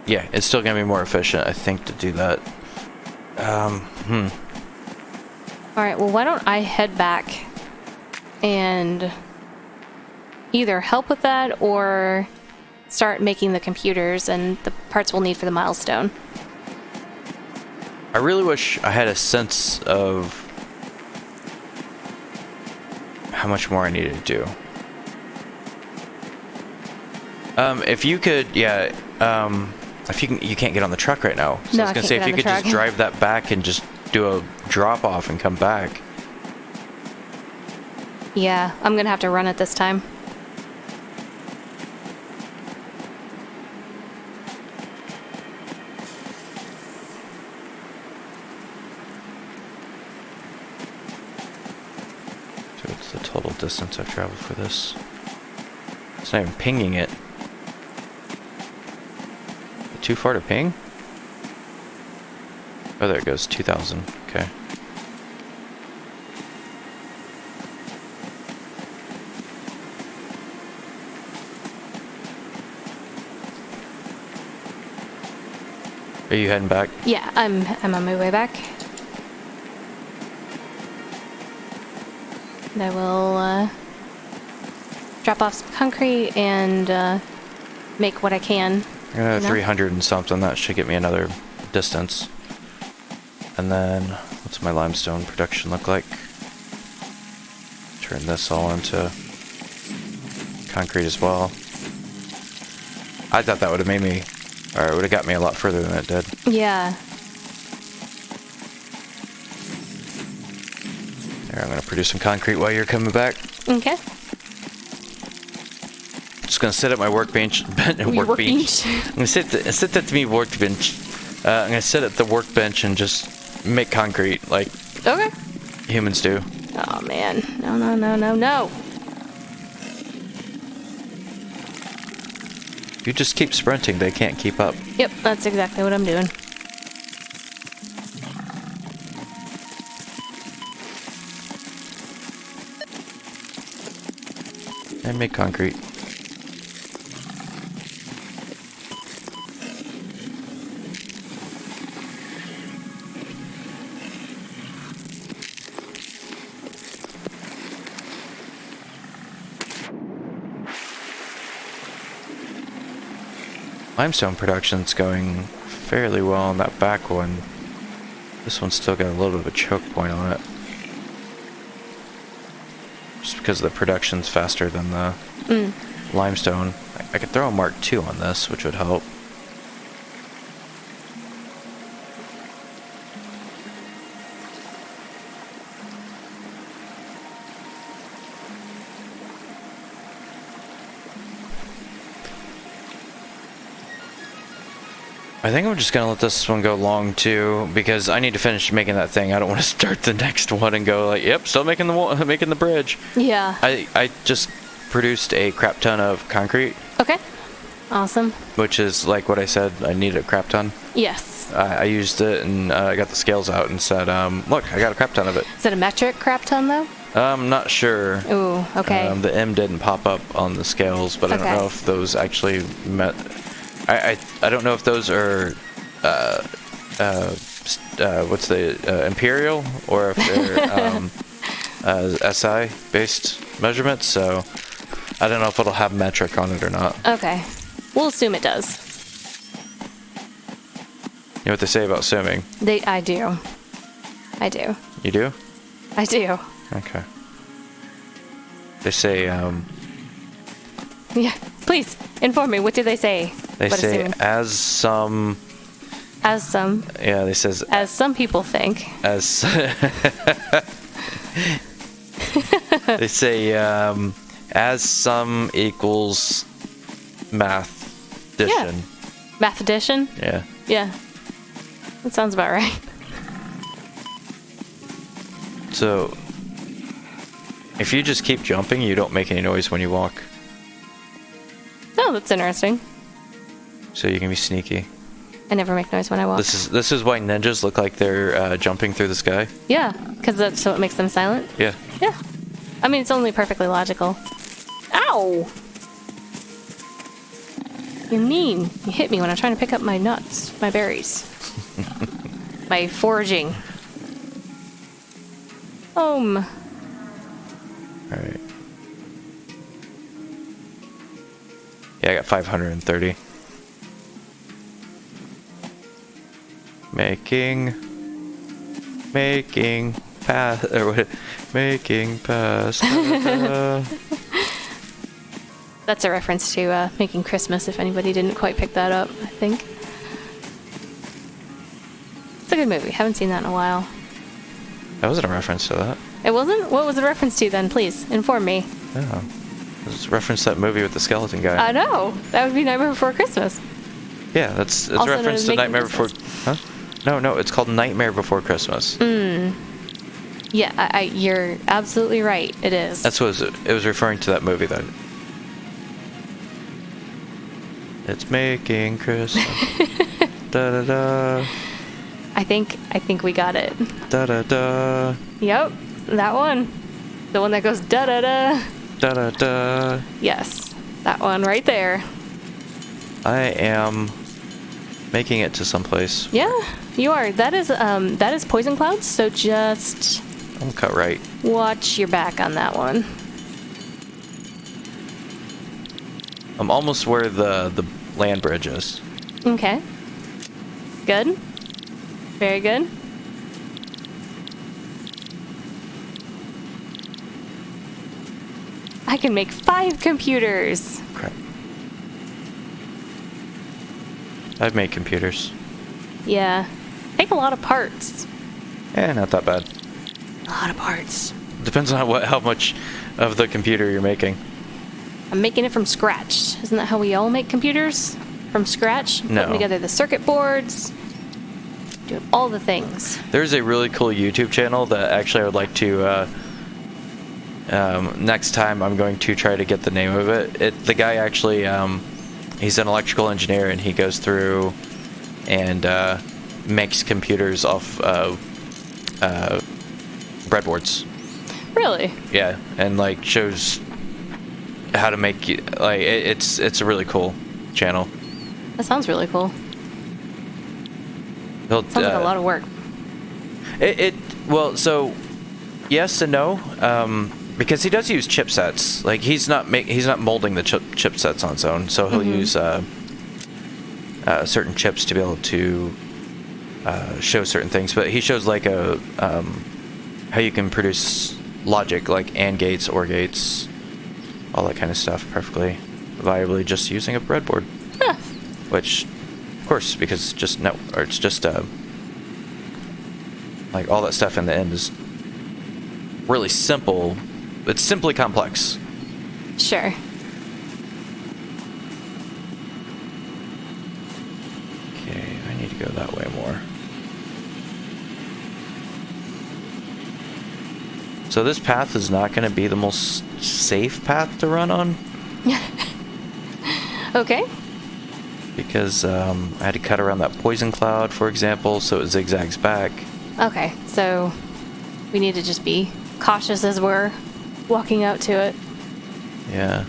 Speaker 1: Yeah, it's still going to be more efficient, I think, to do that. Alright,
Speaker 2: well, why don't I head back and either help with that or start making the computers and the parts we'll need for the milestone.
Speaker 1: I really wish I had a sense of how much more I needed to do. If you could, yeah, if you can't get on the truck right now. So
Speaker 2: No,
Speaker 1: I was
Speaker 2: I
Speaker 1: gonna
Speaker 2: can't
Speaker 1: say
Speaker 2: get
Speaker 1: if
Speaker 2: on
Speaker 1: you
Speaker 2: the
Speaker 1: could just
Speaker 2: truck.
Speaker 1: drive that back and just do a drop off and come back.
Speaker 2: Yeah, I'm gonna have to run it this time.
Speaker 1: So what's the total distance I've traveled for this? It's not even pinging it. Too far to ping? Oh, there it goes. 2,000. Okay. Are you heading back?
Speaker 2: Yeah, I'm on my way back. And I will drop off some concrete and make what I can.
Speaker 1: I got
Speaker 2: You know?
Speaker 1: 300 and something. That should get me another distance. And then, what's my limestone production look like? Turn this all into concrete as well. I thought that would have made me, or it would have got me a lot further than it did.
Speaker 2: Yeah.
Speaker 1: There, I'm going to produce some concrete while you're coming back.
Speaker 2: Okay.
Speaker 1: Just going to sit at my workbench.
Speaker 2: Workbench.
Speaker 1: I'm going to sit at me workbench. I'm going to sit at the workbench and just make concrete like
Speaker 2: Okay.
Speaker 1: humans do.
Speaker 2: Oh man. No, no, no, no, no.
Speaker 1: If you just keep sprinting, they can't keep up.
Speaker 2: Yep, that's exactly what I'm doing.
Speaker 1: And make concrete. Limestone production's going fairly well on that back one. This one's still got a little bit of a choke point on it. Just because the production's faster than the limestone. I could throw a Mark II on this, which would help. I think I'm just gonna let this one go long too, because I need to finish making that thing. I don't want to start the next one and go like, "Yep, still making the bridge."
Speaker 2: Yeah.
Speaker 1: I just produced a crap ton of concrete,
Speaker 2: Okay. Awesome.
Speaker 1: which is like what I said. I needed a crap ton.
Speaker 2: Yes.
Speaker 1: I used it and I got the scales out and said, "Look, I got a crap ton of it."
Speaker 2: Is it a metric crap ton though?
Speaker 1: I'm not sure.
Speaker 2: Ooh, okay.
Speaker 1: The M didn't pop up on the scales, but I
Speaker 2: Okay.
Speaker 1: don't know if those actually met. I don't know if those are what's the imperial or if they're SI based measurements. So I don't know if it'll have metric on it or not.
Speaker 2: Okay. We'll assume it does.
Speaker 1: You know what they say about assuming?
Speaker 2: I do. I do.
Speaker 1: You do?
Speaker 2: I do.
Speaker 1: Okay. They say
Speaker 2: Yeah. Please inform me. What do they say?
Speaker 1: they
Speaker 2: What
Speaker 1: say
Speaker 2: assume?
Speaker 1: as some.
Speaker 2: As some
Speaker 1: Yeah, they says
Speaker 2: people think.
Speaker 1: as they say as some equals math addition.
Speaker 2: Math addition?
Speaker 1: Yeah.
Speaker 2: Yeah. That sounds about right.
Speaker 1: So, if you just keep jumping, you don't make any noise when you walk.
Speaker 2: Oh, that's interesting.
Speaker 1: So you can be sneaky.
Speaker 2: I never make noise when I walk.
Speaker 1: This is why ninjas look like they're jumping through the sky.
Speaker 2: Yeah, because that's what makes them silent.
Speaker 1: Yeah.
Speaker 2: Yeah. I mean, it's only perfectly logical. Ow! You're mean. You hit me when I'm trying to pick up my nuts, my berries. My foraging. Alright.
Speaker 1: Yeah, I got 530. Making path, or what? Making past.
Speaker 2: That's a reference to Making Christmas, if anybody didn't quite pick that up, I think. It's a good movie. Haven't seen that in a while.
Speaker 1: That wasn't a reference to that.
Speaker 2: It wasn't? What was the reference to then? Please, inform me.
Speaker 1: No. It was a reference to that movie with the skeleton guy.
Speaker 2: I know. That would be Nightmare Before Christmas.
Speaker 1: Yeah, it's a
Speaker 2: Also
Speaker 1: reference to
Speaker 2: known as
Speaker 1: Nightmare
Speaker 2: Making
Speaker 1: Before... Huh? No, it's called Nightmare Before Christmas.
Speaker 2: Yeah, you're absolutely right. It is.
Speaker 1: That's what it was referring to that movie, though. It's making Christmas. Da da da.
Speaker 2: I think we got it.
Speaker 1: Da da da.
Speaker 2: Yep, that one. The one that goes da da da.
Speaker 1: Da da da.
Speaker 2: Yes, that one right there.
Speaker 1: I am making it to someplace.
Speaker 2: Yeah, you are. That is poison clouds. So just
Speaker 1: I'm cut right.
Speaker 2: watch your back on that one.
Speaker 1: I'm almost where the land bridge is.
Speaker 2: Okay. Good. Very good. I can make 5 computers.
Speaker 1: Crap. I've made computers.
Speaker 2: Yeah. Take a lot of parts.
Speaker 1: Not that bad.
Speaker 2: A lot of parts.
Speaker 1: Depends on how much of the computer you're making.
Speaker 2: I'm making it from scratch. Isn't that how we all make computers? From scratch?
Speaker 1: No.
Speaker 2: Putting together the circuit boards. Doing all the things.
Speaker 1: There's a really cool YouTube channel that actually I would like to... next time I'm going to try to get the name of it. The guy actually... he's an electrical engineer and he goes through and makes computers off breadboards.
Speaker 2: Really?
Speaker 1: Yeah, and like shows how to make it's a really cool channel.
Speaker 2: That sounds really cool. Sounds like a lot of work.
Speaker 1: Well, so yes and no, because he does use chipsets. Like he's not molding the chipsets on his own, so he'll use certain chips to be able to show certain things. But he shows like how you can produce logic, like AND gates, OR gates, all that kind of stuff perfectly viably just using a breadboard.
Speaker 2: Huh.
Speaker 1: Which, of course, because it's just like all that stuff in the end is really simple. It's simply complex.
Speaker 2: Sure.
Speaker 1: Okay, I need to go that way more. So this path is not going to be the most safe path to run on.
Speaker 2: Okay.
Speaker 1: Because I had to cut around that poison cloud, for example, so it zigzags back.
Speaker 2: Okay, so we need to just be cautious as we're walking out to it.
Speaker 1: Yeah.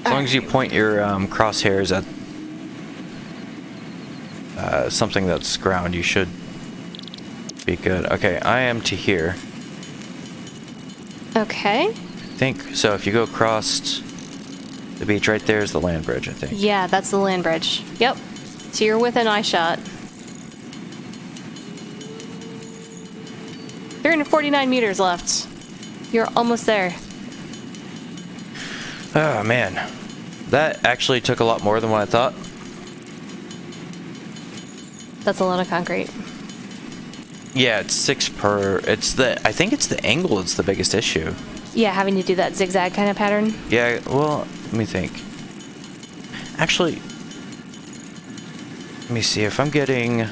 Speaker 1: As long as you point your crosshairs at something that's ground, you should be good. Okay, I am to here.
Speaker 2: Okay.
Speaker 1: I think so. If you go across the beach, right there is the land bridge, I think.
Speaker 2: Yeah, that's the land bridge. Yep. So you're within eye shot. 349 meters left. You're almost there.
Speaker 1: Oh, man. That actually took a lot more than what I thought.
Speaker 2: That's a lot of concrete.
Speaker 1: Yeah, it's 6 per. I think it's the angle that's the biggest issue.
Speaker 2: Yeah, having to do that zigzag kind of pattern.
Speaker 1: Yeah, well, let me think. Actually, let me see if I'm getting...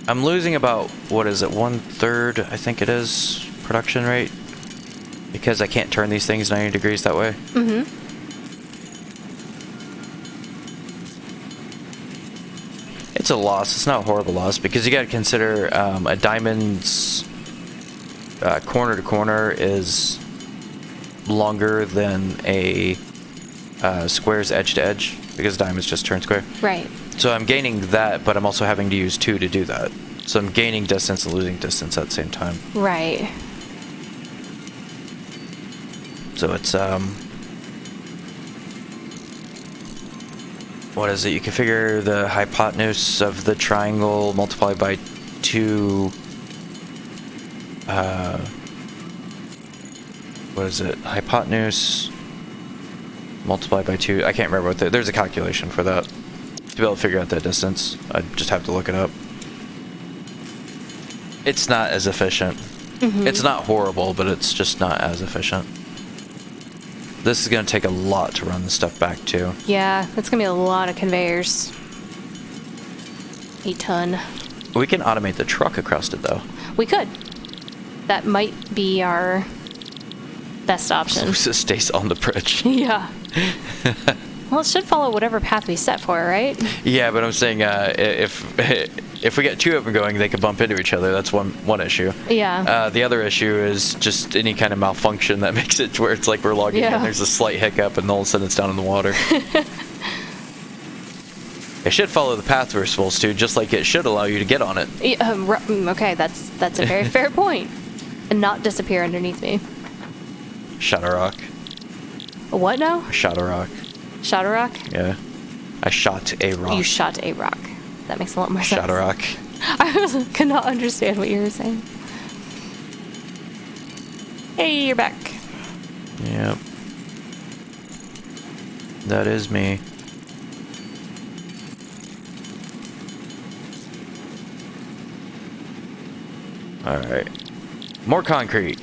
Speaker 1: I'm losing about, what is it, 1/3, I think it is, production rate. Because I can't turn these things 90 degrees that way.
Speaker 2: Mm-hmm.
Speaker 1: It's a loss. It's not a horrible loss because you got to consider a diamond's corner to corner is longer than a square's edge to edge because diamonds just turn square.
Speaker 2: Right.
Speaker 1: So I'm gaining that, but I'm also having to use 2 to do that. So I'm gaining distance and losing distance at the same time.
Speaker 2: Right.
Speaker 1: So it's what is it? You can figure the hypotenuse of the triangle multiplied by 2. What is it? Hypotenuse multiplied by 2. I can't remember what there's a calculation for that. To be able to figure out that distance, I just have to look it up. It's not as efficient.
Speaker 2: Mm-hmm.
Speaker 1: It's not horrible, but it's just not as efficient. This is going to take a lot to run this stuff back to.
Speaker 2: Yeah, it's going to be a lot of conveyors. A ton.
Speaker 1: We can automate the truck across it, though.
Speaker 2: We could. That might be our best option.
Speaker 1: So it stays on the bridge.
Speaker 2: Yeah. Well, it should follow whatever path we set for it, right?
Speaker 1: Yeah, but I'm saying if we get 2 of them going, they could bump into each other. That's one issue.
Speaker 2: Yeah.
Speaker 1: The other issue is just any kind of malfunction that makes it to where it's like we're logging in. There's a slight hiccup, and all of a sudden it's down in the water. It should follow the path we're supposed to, just like it should allow you to get on it.
Speaker 2: Yeah, okay, that's a very fair point. And not disappear underneath me.
Speaker 1: Shot a rock.
Speaker 2: What now?
Speaker 1: I shot a rock.
Speaker 2: Shot a rock?
Speaker 1: Yeah. I shot a rock.
Speaker 2: You shot a rock. That makes a lot more sense.
Speaker 1: Shot a rock.
Speaker 2: I could not understand what you were saying. Hey, you're back.
Speaker 1: Yep. That is me. Alright. More concrete.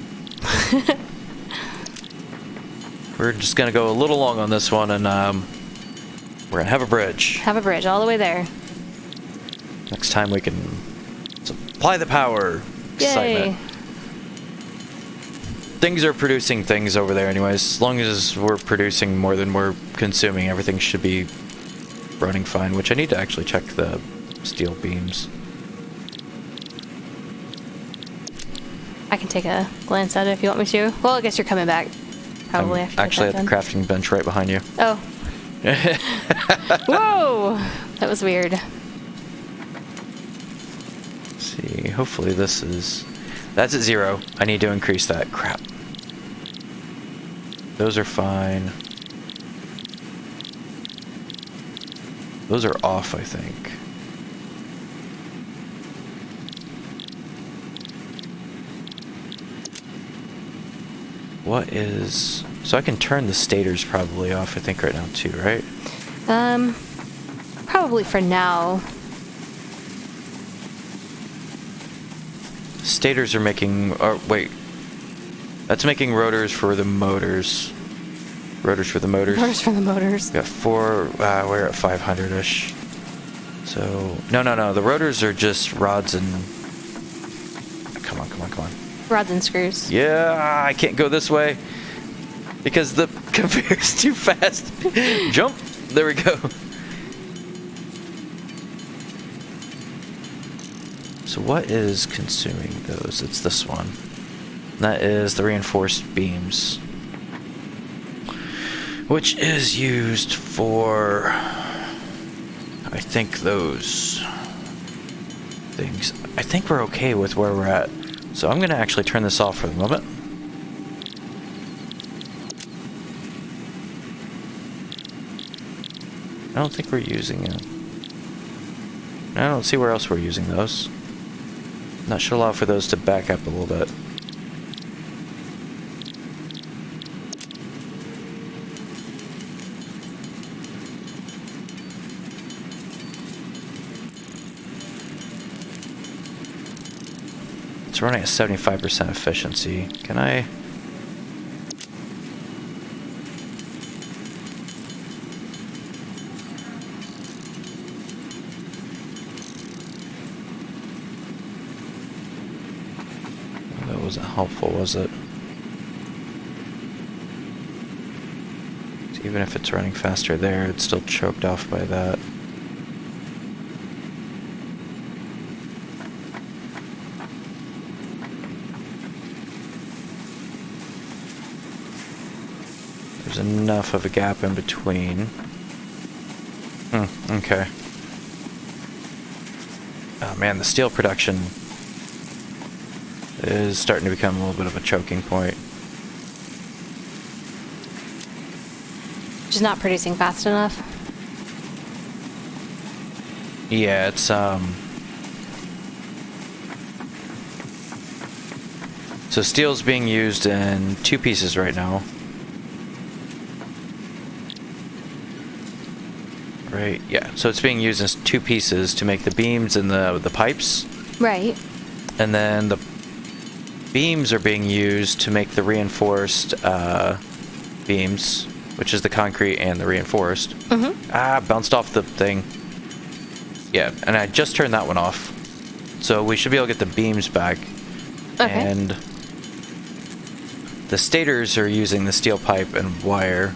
Speaker 1: We're just gonna go a little long on this one, and we're gonna have a bridge.
Speaker 2: Have a bridge all the way there.
Speaker 1: Next time we can supply the power.
Speaker 2: Yay.
Speaker 1: Excitement. Things are producing things over there anyways. As long as we're producing more than we're consuming, everything should be running fine, which I need to actually check the steel beams.
Speaker 2: I can take a glance at it if you want me to. Well, I guess you're coming back. Probably
Speaker 1: I'm
Speaker 2: after
Speaker 1: actually at
Speaker 2: that's
Speaker 1: the
Speaker 2: done.
Speaker 1: crafting bench right behind you.
Speaker 2: Oh. Whoa! That was weird.
Speaker 1: Let's see, hopefully this is... That's at 0. I need to increase that. Crap. Those are fine. Those are off, I think. What is... So I can turn the stators probably off, I think, right now too, right?
Speaker 2: Probably for now.
Speaker 1: Stators are making... Oh, wait. That's making rotors for the motors. Rotors for the motors.
Speaker 2: Rotors for the motors.
Speaker 1: We got 4... we're at 500-ish. So... No. The rotors are just rods and... Come on.
Speaker 2: Rods and screws.
Speaker 1: Yeah, I can't go this way. Because the conveyor's too fast. Jump. There we go. So what is consuming those? It's this one. That is the reinforced beams. Which is used for... I think those... things. I think we're okay with where we're at. So I'm going to actually turn this off for the moment. I don't think we're using it. I don't see where else we're using those. That should allow for those to back up a little bit. It's running at 75% efficiency. Can I... That wasn't helpful, was it? So even if it's running faster there, it's still choked off by that. There's enough of a gap in between. Okay. Oh man, the steel production is starting to become a little bit of a choking point.
Speaker 2: Just not producing fast enough.
Speaker 1: Yeah, it's so steel's being used in 2 pieces right now. Right, yeah. So it's being used in 2 pieces to make the beams and the pipes.
Speaker 2: Right.
Speaker 1: And then the beams are being used to make the reinforced beams, which is the concrete and the reinforced. Bounced off the thing. Yeah, and I just turned that one off. So we should be able to get the beams back.
Speaker 2: Okay.
Speaker 1: And the stators are using the steel pipe and wire.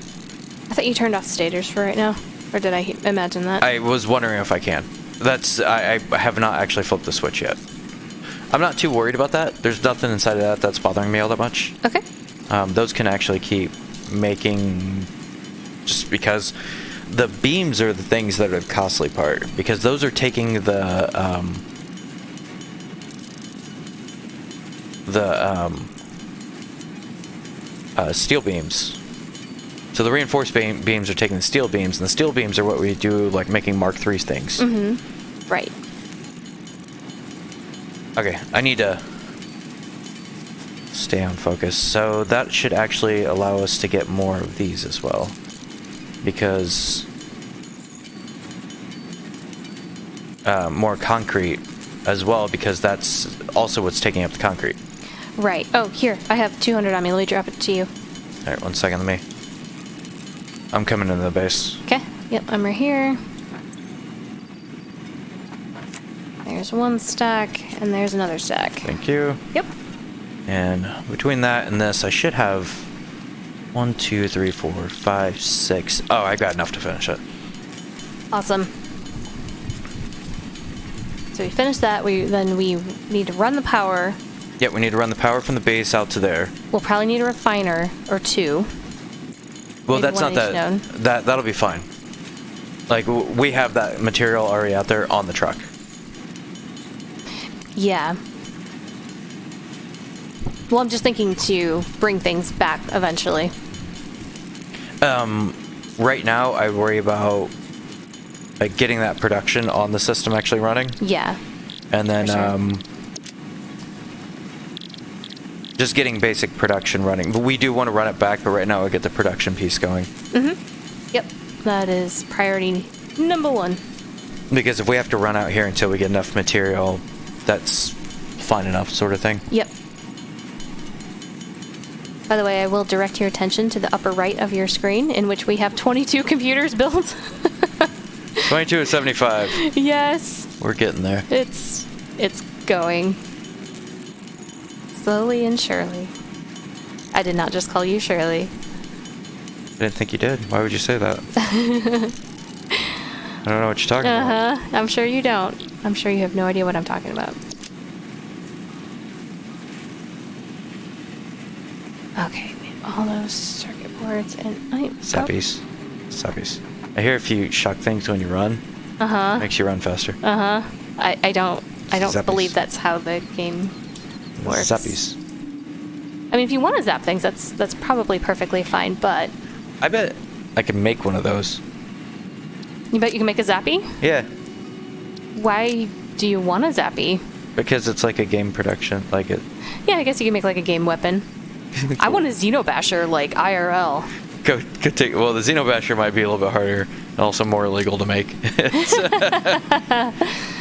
Speaker 2: I thought you turned off stators for right now. Or did I imagine that?
Speaker 1: I was wondering if I can. I have not actually flipped the switch yet. I'm not too worried about that. There's nothing inside of that that's bothering me all that much.
Speaker 2: Okay.
Speaker 1: Those can actually keep making... Just because the beams are the things that are the costly part. Because those are taking the steel beams. So the reinforced beams are taking the steel beams, and the steel beams are what we do, like making Mark III things.
Speaker 2: Right.
Speaker 1: Okay, I need to stay on focus. So that should actually allow us to get more of these as well. Because... more concrete as well, because that's also what's taking up the concrete.
Speaker 2: Right. Oh, here. I have 200 on me. Let me drop it to you.
Speaker 1: Alright, 1 second, let me... I'm coming into the base.
Speaker 2: Okay. Yep, I'm right here. There's 1 stack, and there's another stack.
Speaker 1: Thank you.
Speaker 2: Yep.
Speaker 1: And between that and this, I should have 1, 2, 3, 4, 5, 6. Oh, I got enough to finish it.
Speaker 2: Awesome. So we finish that. Then we need to run the power.
Speaker 1: Yep, we need to run the power from the base out to there.
Speaker 2: We'll probably need a refiner or 2.
Speaker 1: Well,
Speaker 2: Maybe
Speaker 1: that's
Speaker 2: one
Speaker 1: not
Speaker 2: each
Speaker 1: that.
Speaker 2: node.
Speaker 1: That'll be fine. Like we have that material already out there on the truck.
Speaker 2: Yeah. Well, I'm just thinking to bring things back eventually.
Speaker 1: Right now, I worry about like getting that production on the system actually running.
Speaker 2: Yeah.
Speaker 1: And then
Speaker 2: For sure.
Speaker 1: just getting basic production running. But we do want to run it back, but right now I'll get the production piece going.
Speaker 2: Yep. That is priority number 1.
Speaker 1: Because if we have to run out here until we get enough material, that's fine enough sort of thing.
Speaker 2: Yep. By the way, I will direct your attention to the upper right of your screen, in which we have 22 computers built.
Speaker 1: 22 and 75.
Speaker 2: Yes.
Speaker 1: We're getting there.
Speaker 2: It's going. Slowly and surely. I did not just call you Shirley.
Speaker 1: I didn't think you did. Why would you say that? I don't know what you're talking about.
Speaker 2: I'm sure you don't. I'm sure you have no idea what I'm talking about. Okay, we have all those circuit boards and
Speaker 1: Sappies. Sappies. I hear if you shock things when you run, makes you run faster.
Speaker 2: I don't
Speaker 1: Zappies.
Speaker 2: believe that's how the game works.
Speaker 1: Zappies.
Speaker 2: I mean, if you want to zap things, that's probably perfectly fine, but...
Speaker 1: I bet I can make one of those.
Speaker 2: You bet you can make a zappy?
Speaker 1: Yeah.
Speaker 2: Why do you want a zappy?
Speaker 1: Because it's like a game production. Like it.
Speaker 2: Yeah, I guess you can make like a game weapon. I want a Xenobasher, like IRL.
Speaker 1: Go take. Well, the Xenobasher might be a little bit harder and also more illegal to make.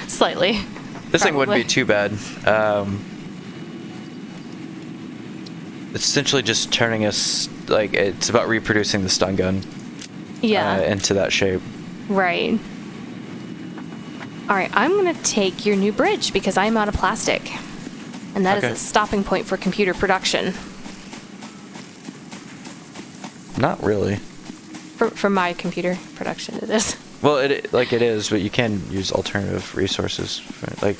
Speaker 2: Slightly.
Speaker 1: This thing wouldn't be too bad. It's essentially just turning us, like, it's about reproducing the stun gun
Speaker 2: Yeah.
Speaker 1: into that shape.
Speaker 2: Right. All right, I'm going to take your new bridge because I'm out of plastic. And that is a stopping point for computer production.
Speaker 1: Not really.
Speaker 2: For my computer production, it is.
Speaker 1: Well, it is, but you can use alternative resources. Like,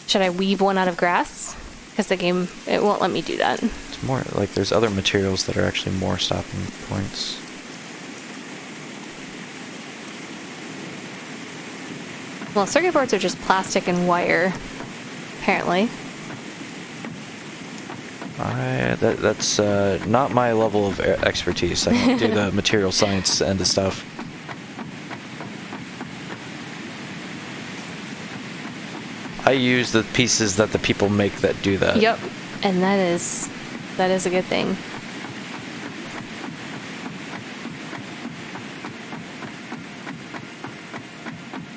Speaker 2: should I weave one out of grass? Because the game, it won't let me do that.
Speaker 1: it's more like there's other materials that are actually more stopping points.
Speaker 2: Well, circuit boards are just plastic and wire, apparently.
Speaker 1: That's not my level of expertise. I don't do the material science end of stuff. I use the pieces that the people make that do that.
Speaker 2: Yep, and that is a good thing.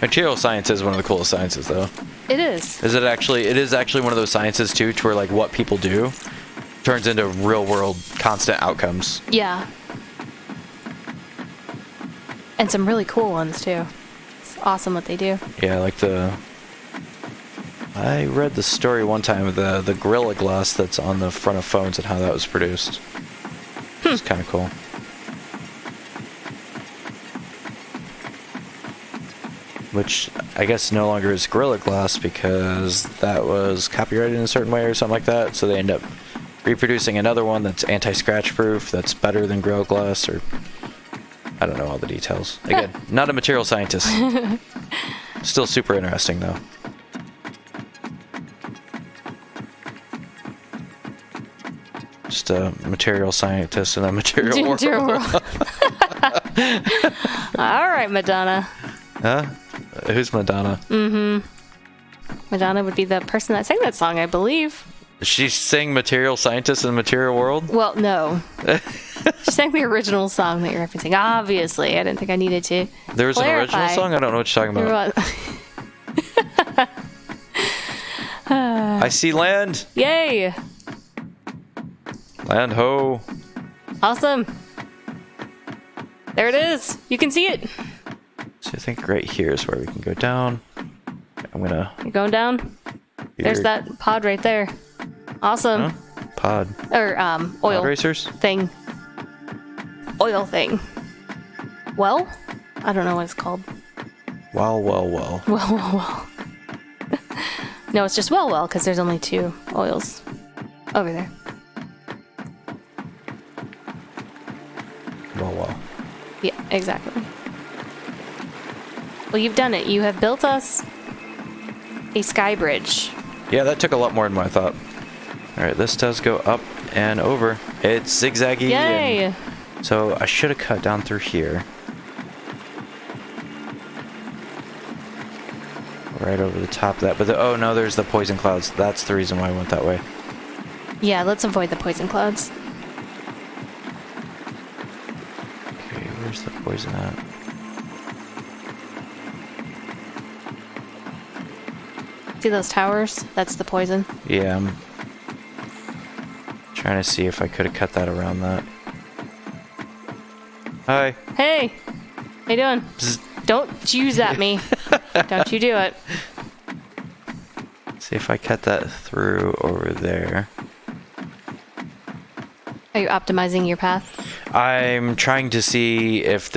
Speaker 1: Material science is one of the coolest sciences, though.
Speaker 2: It is.
Speaker 1: It is actually one of those sciences too, to where like what people do turns into real world constant outcomes.
Speaker 2: Yeah. And some really cool ones too. It's awesome what they do.
Speaker 1: Yeah, like I read the story one time of the Gorilla Glass that's on the front of phones and how that was produced. It's kind of cool. Which I guess no longer is Gorilla Glass because that was copyrighted in a certain way or something like that. So they end up reproducing another one that's anti-scratch proof, that's better than Gorilla Glass, or I don't know all the details. Again, not a material scientist. Still super interesting though. Just a material scientist in a material world.
Speaker 2: All right, Madonna.
Speaker 1: Huh? Who's Madonna?
Speaker 2: Madonna would be the person that sang that song, I believe.
Speaker 1: She sang material scientist in the material world?
Speaker 2: Well, no. She sang the original song that you're referencing. Obviously, I didn't think I needed to.
Speaker 1: There was an original song? I don't know what you're talking about. I see land.
Speaker 2: Yay!
Speaker 1: Land ho.
Speaker 2: Awesome. There it is. You can see it.
Speaker 1: So I think right here is where we can go down. You're
Speaker 2: going down? There's that pod right there. Awesome.
Speaker 1: Huh? Pod.
Speaker 2: Or, oil.
Speaker 1: Pod racers?
Speaker 2: Thing. Oil thing. Well? I don't know what it's called.
Speaker 1: Well.
Speaker 2: Well. No, it's just well, because there's only 2 oils over there.
Speaker 1: Well.
Speaker 2: Yeah, exactly. Well, you've done it. You have built us a sky bridge.
Speaker 1: Yeah, that took a lot more than I thought. Alright, this does go up and over. It's zigzaggy.
Speaker 2: Yay!
Speaker 1: So I should have cut down through here. Right over the top of that. But oh no, there's the poison clouds. That's the reason why I went that way.
Speaker 2: Yeah, let's avoid the poison clouds.
Speaker 1: Okay, where's the poison at?
Speaker 2: See those towers? That's the poison.
Speaker 1: Yeah, I'm trying to see if I could have cut that around that. Hi.
Speaker 2: Hey! How you doing?
Speaker 1: Bzz.
Speaker 2: Don't use at me. Don't you do it.
Speaker 1: See if I cut that through over there.
Speaker 2: Are you optimizing your path?
Speaker 1: I'm trying to see if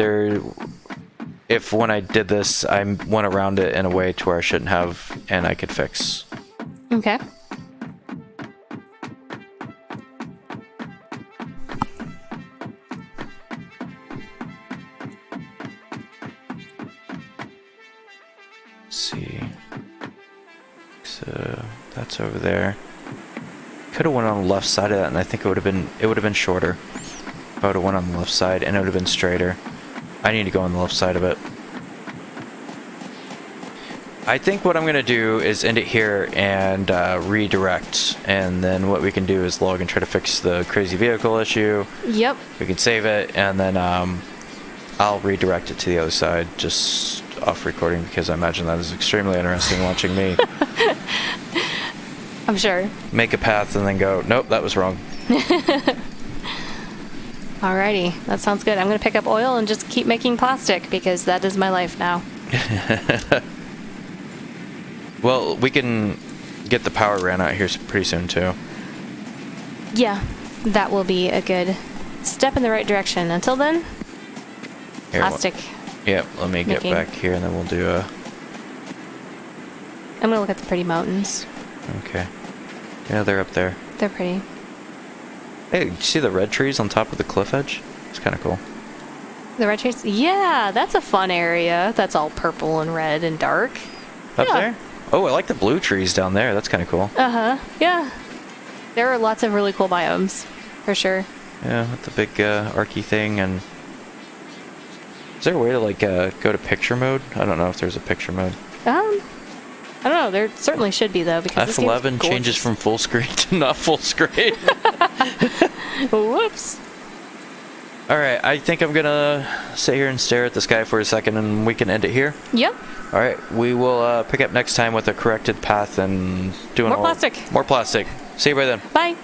Speaker 1: when I did this, I went around it in a way to where I shouldn't have, and I could fix.
Speaker 2: Okay.
Speaker 1: Let's see. So that's over there. Could have went on the left side of that, and I think it would have been shorter. If I would have went on the left side, and it would have been straighter. I need to go on the left side of it. I think what I'm going to do is end it here and redirect. And then what we can do is log and try to fix the crazy vehicle issue.
Speaker 2: Yep.
Speaker 1: We can save it, and then I'll redirect it to the other side, just off recording, because I imagine that is extremely interesting watching me
Speaker 2: I'm sure.
Speaker 1: make a path and then go, nope, that was wrong.
Speaker 2: Alrighty, that sounds good. I'm going to pick up oil and just keep making plastic because that is my life now.
Speaker 1: Well, we can get the power ran out here pretty soon, too.
Speaker 2: Yeah, that will be a good step in the right direction. Until then,
Speaker 1: Here,
Speaker 2: plastic.
Speaker 1: Yep, let me get back here and then we'll do a...
Speaker 2: I'm going to look at the pretty mountains.
Speaker 1: Okay. Yeah, they're up there.
Speaker 2: They're pretty.
Speaker 1: Hey, did you see the red trees on top of the cliff edge? It's kind of cool.
Speaker 2: The red trees? Yeah, that's a fun area. That's all purple and red and dark.
Speaker 1: Up there? Oh, I like the blue trees down there. That's kind of cool.
Speaker 2: Uh-huh. Yeah. There are lots of really cool biomes, for sure.
Speaker 1: Yeah, with the big archy thing. And is there a way to like go to picture mode? I don't know if there's a picture mode.
Speaker 2: I don't know. There certainly should be, though, because
Speaker 1: F11 changes from full screen to not full screen.
Speaker 2: Whoops.
Speaker 1: All right, I think I'm gonna sit here and stare at the sky for a second, and we can end it here.
Speaker 2: Yep.
Speaker 1: All right, we will pick up next time with a corrected path and doing
Speaker 2: More plastic.
Speaker 1: More plastic. See you by then.
Speaker 2: Bye.